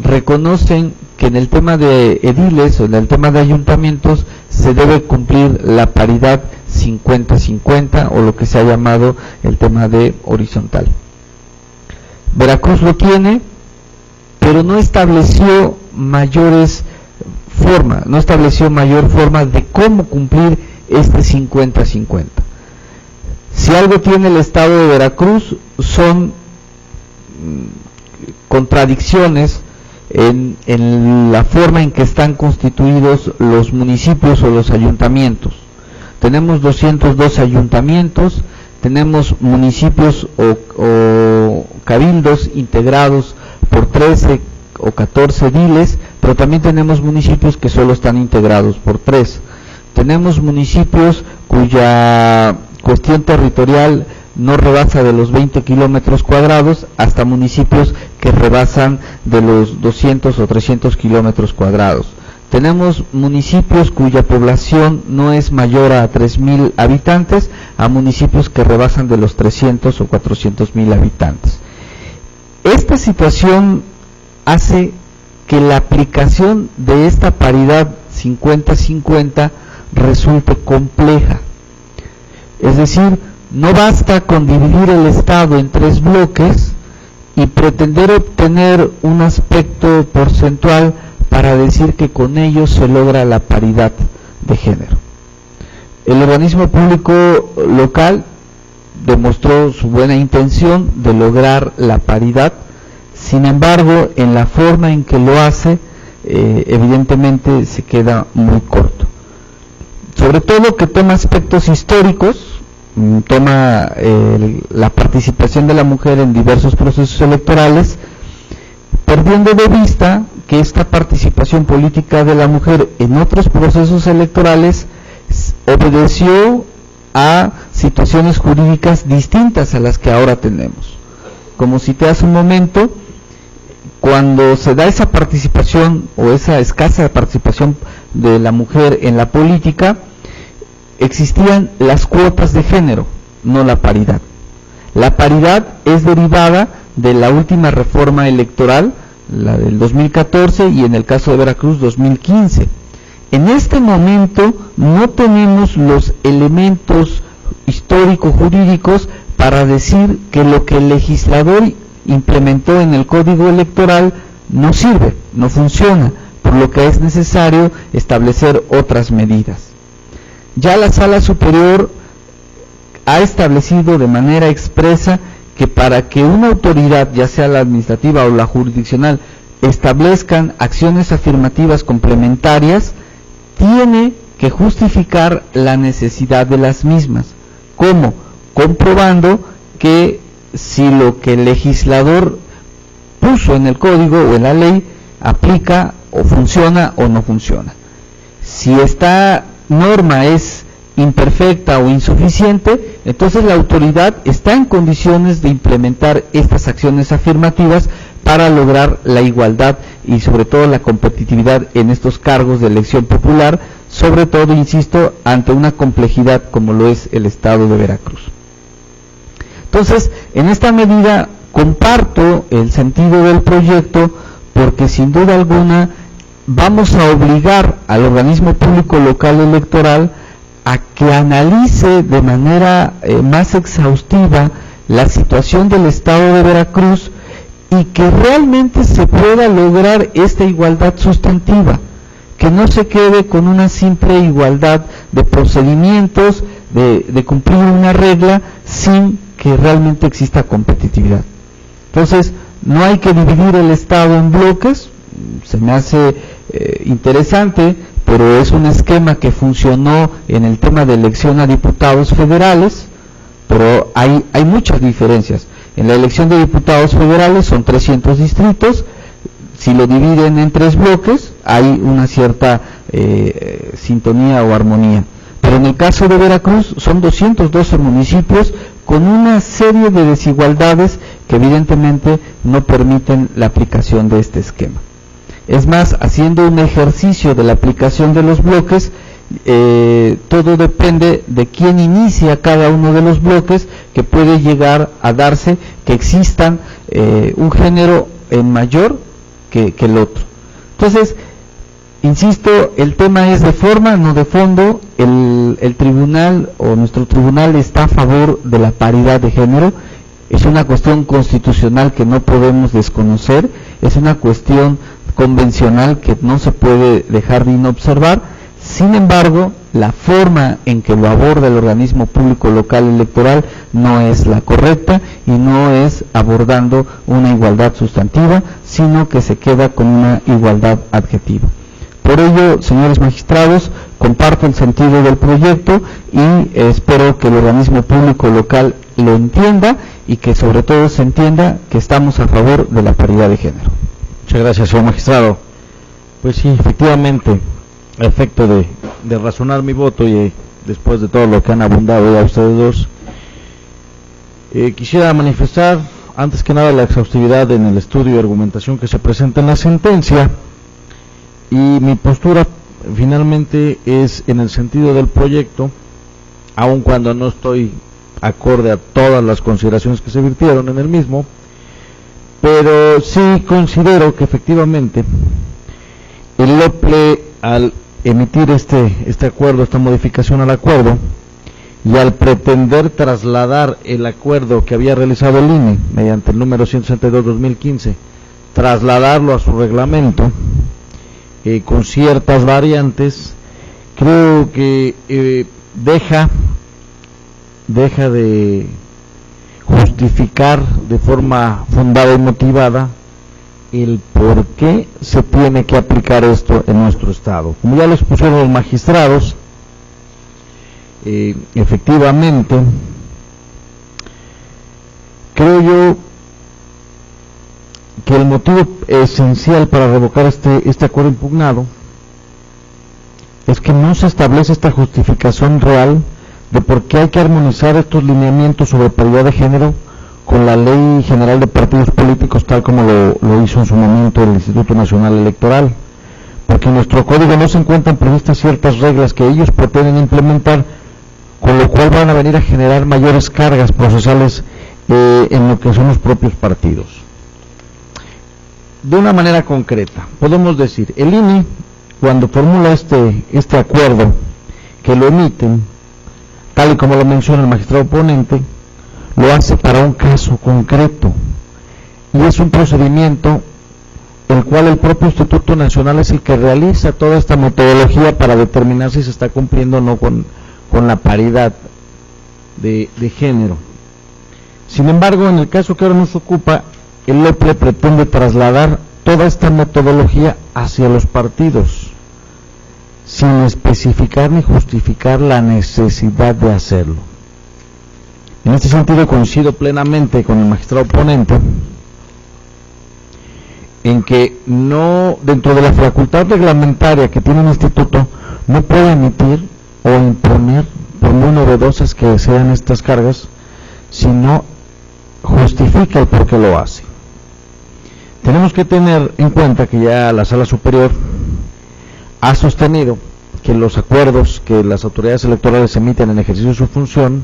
reconocen que en el tema de ediles o en el tema de ayuntamientos se debe cumplir la paridad 50-50 o lo que se ha llamado el tema de horizontal. Veracruz lo tiene, pero no estableció mayor forma de cómo cumplir este 50-50. Si algo tiene el Estado de Veracruz son contradicciones en la forma en que están constituidos los municipios o los ayuntamientos. Tenemos 202 ayuntamientos, tenemos municipios o cabildos integrados por 13 o 14 ediles, pero también tenemos municipios que solo están integrados por 3. Tenemos municipios cuya cuestión territorial no rebasa de los 20 kilómetros cuadrados, hasta municipios que rebasan de los 200 o 300 kilómetros cuadrados. Tenemos municipios cuya población no es mayor a 3,000 habitantes, a municipios que rebasan de los 300 o 400,000 habitantes. Esta situación hace que la aplicación de esta paridad 50-50 resulte compleja. Es decir, no basta con dividir el Estado en 3 bloques y pretender obtener un aspecto porcentual para decir que con ello se logra la paridad de género. El organismo público local demostró su buena intención de lograr la paridad, sin embargo, en la forma en que lo hace, evidentemente se queda muy corto. Sobre todo que toma aspectos históricos, toma la participación de la mujer en diversos procesos electorales, perdiendo de vista que esta participación política de la mujer en otros procesos electorales obedeció a situaciones jurídicas distintas a las que ahora tenemos. Como cité hace un momento, cuando se da esa participación o esa escasa participación de la mujer en la política, existían las cuotas de género, no la paridad. La paridad es derivada de la última reforma electoral, la del 2014, y en el caso de Veracruz 2015. En este momento no tenemos los elementos histórico-jurídicos para decir que lo que el legislador implementó en el Código Electoral no sirve, no funciona, por lo que es necesario establecer otras medidas. Ya la Sala Superior ha establecido de manera expresa que para que una autoridad, ya sea la administrativa o la jurisdiccional, establezcan acciones afirmativas complementarias, tiene que justificar la necesidad de las mismas. ¿Cómo? Comprobando que si lo que el legislador puso en el código o en la ley aplica o funciona o no funciona. Si esta norma es imperfecta o insuficiente, entonces la autoridad está en condiciones de implementar estas acciones afirmativas para lograr la igualdad y sobre todo la competitividad en estos cargos de elección popular, sobre todo, insisto, ante una complejidad como lo es el estado de Veracruz. Entonces, en esta medida comparto el sentido del proyecto, porque sin duda alguna vamos a obligar al organismo público local electoral a que analice de manera más exhaustiva la situación del estado de Veracruz y que realmente se pueda lograr esta igualdad sustantiva, que no se quede con una simple igualdad de procedimientos, de cumplir una regla sin que realmente exista competitividad. Entonces, no hay que dividir el Estado en bloques, se me hace interesante, pero es un esquema que funcionó en el tema de elección a diputados federales, pero hay muchas diferencias. En la elección de diputados federales son 300 distritos, si lo dividen en 3 bloques, hay una cierta sintonía o armonía. Pero en el caso de Veracruz son 212 municipios con una serie de desigualdades que evidentemente no permiten la aplicación de este esquema. Es más, haciendo un ejercicio de la aplicación de los bloques, todo depende de quién inicia cada uno de los bloques, que puede llegar a darse que existan un género en mayor que el otro. Entonces, insisto, el tema es de forma, no de fondo. El tribunal o nuestro tribunal está a favor de la paridad de género. Es una cuestión constitucional que no podemos desconocer, es una cuestión convencional que no se puede dejar de inobservar. Sin embargo, la forma en que lo aborda el organismo público local electoral no es la correcta y no es abordando una igualdad sustantiva, sino que se queda con una igualdad adjetiva. Por ello, señores magistrados, comparto el sentido del proyecto y espero que el organismo público local lo entienda y que sobre todo se entienda que estamos a favor de la paridad de género. Muchas gracias, señor magistrado. Pues sí, efectivamente, a efecto de razonar mi voto y después de todo lo que han abundado ya ustedes dos, quisiera manifestar antes que nada la exhaustividad en el estudio y argumentación que se presenta en la sentencia, y mi postura finalmente es en el sentido del proyecto, aun cuando no estoy acorde a todas las consideraciones que se virtieron en el mismo, pero sí considero que efectivamente el LOPLE, al emitir este acuerdo, esta modificación al acuerdo, y al pretender trasladar el acuerdo que había realizado el INE mediante el número 162/2015, trasladarlo a su reglamento con ciertas variantes, creo que deja de justificar de forma fundada y motivada el por qué se tiene que aplicar esto en nuestro estado. Como ya lo expusieron los magistrados, efectivamente creo yo que el motivo esencial para revocar este acuerdo impugnado es que no se establece esta justificación real de por qué hay que armonizar estos lineamientos sobre paridad de género con la Ley General de Partidos Políticos, tal como lo hizo en su momento el Instituto Nacional Electoral, porque en nuestro código no se encuentran previstas ciertas reglas que ellos pretenden implementar, con lo cual van a venir a generar mayores cargas procesales en lo que son los propios partidos. De una manera concreta, podemos decir, el INE, cuando formula este acuerdo, que lo emiten, tal y como lo menciona el magistrado ponente, lo hace para un caso concreto, y es un procedimiento el cual el propio Instituto Nacional es el que realiza toda esta metodología para determinar si se está cumpliendo o no con la paridad de género. Sin embargo, en el caso que ahora nos ocupa, el OPLE pretende trasladar toda esta metodología hacia los partidos, sin especificar ni justificar la necesidad de hacerlo. En este sentido coincido plenamente con el magistrado ponente en que no, dentro de la facultad reglamentaria que tiene un instituto, no puede emitir o imponer, por muy novedosas que sean estas cargas, si no justifica el por qué lo hace. Tenemos que tener en cuenta que ya la Sala Superior ha sostenido que los acuerdos que las autoridades electorales emiten en ejercicio de su función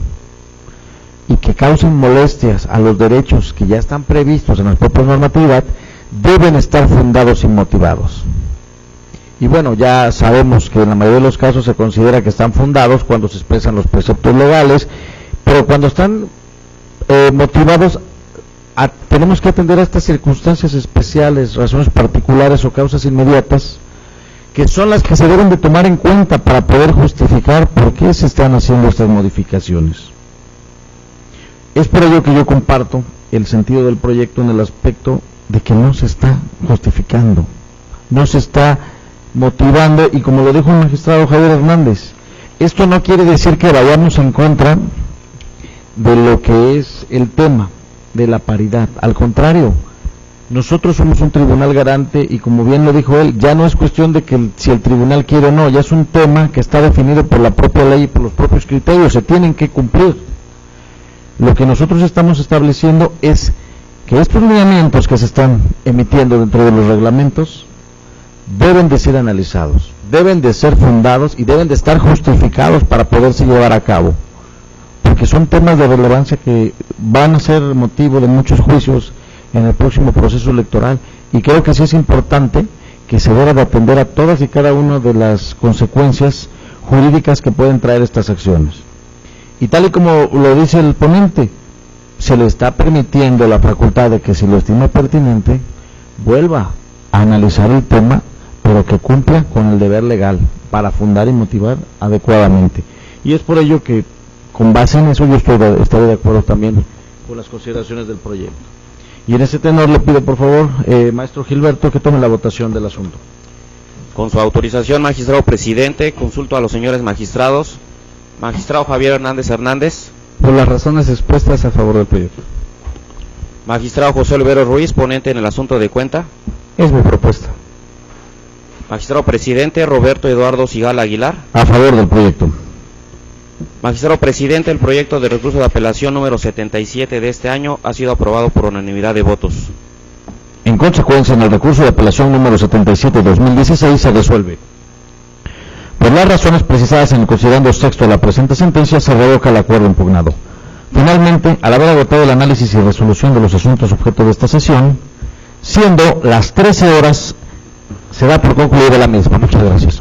y que causen molestias a los derechos que ya están previstos en la propia normatividad deben estar fundados y motivados. Y bueno, ya sabemos que en la mayoría de los casos se considera que están fundados cuando se expresan los preceptos legales, pero cuando están motivados, tenemos que atender a estas circunstancias especiales, razones particulares o causas inmediatas, que son las que se deben de tomar en cuenta para poder justificar por qué se están haciendo estas modificaciones. Es por ello que yo comparto el sentido del proyecto en el aspecto de que no se está justificando, no se está motivando, y como lo dijo el magistrado Javier Hernández, esto no quiere decir que vayamos en contra de lo que es el tema de la paridad. Al contrario, nosotros somos un tribunal garante y, como bien lo dijo él, ya no es cuestión de que si el tribunal quiere o no, ya es un tema que está definido por la propia ley y por los propios criterios, se tienen que cumplir. Lo que nosotros estamos estableciendo es que estos lineamientos que se están emitiendo dentro de los reglamentos deben de ser analizados, deben de ser fundados y deben de estar justificados para poderse llevar a cabo, porque son temas de relevancia que van a ser motivo de muchos juicios en el próximo proceso electoral, y creo que sí es importante que se deba de atender a todas y cada una de las consecuencias jurídicas que pueden traer estas acciones. Y tal y como lo dice el ponente, se le está permitiendo la facultad de que, si lo estima pertinente, vuelva a analizar el tema, pero que cumpla con el deber legal para fundar y motivar adecuadamente. Y es por ello que, con base en eso, yo estaré de acuerdo también con las consideraciones del proyecto. Y en ese tenor le pido, por favor, maestro Gilberto, que tome la votación del asunto. Con su autorización, magistrado presidente, consulto a los señores magistrados. Magistrado Javier Hernández Hernández. Por las razones expuestas, a favor del proyecto. Magistrado José Olivero Ruiz, ponente en el asunto de cuenta. Es mi propuesta. Magistrado presidente Roberto Eduardo Sigala Aguilar. A favor del proyecto. Magistrado presidente, el proyecto de recurso de apelación número 77 de este año ha sido aprobado por unanimidad de votos. En consecuencia, en el recurso de apelación número 77-2016 se resuelve: por las razones precisadas en el considerando sexto de la presente sentencia, se revoca el acuerdo impugnado. Finalmente, al haber agotado el análisis y resolución de los asuntos objeto de esta sesión, siendo las 13 horas, se da por concluida la misma. Muchas gracias.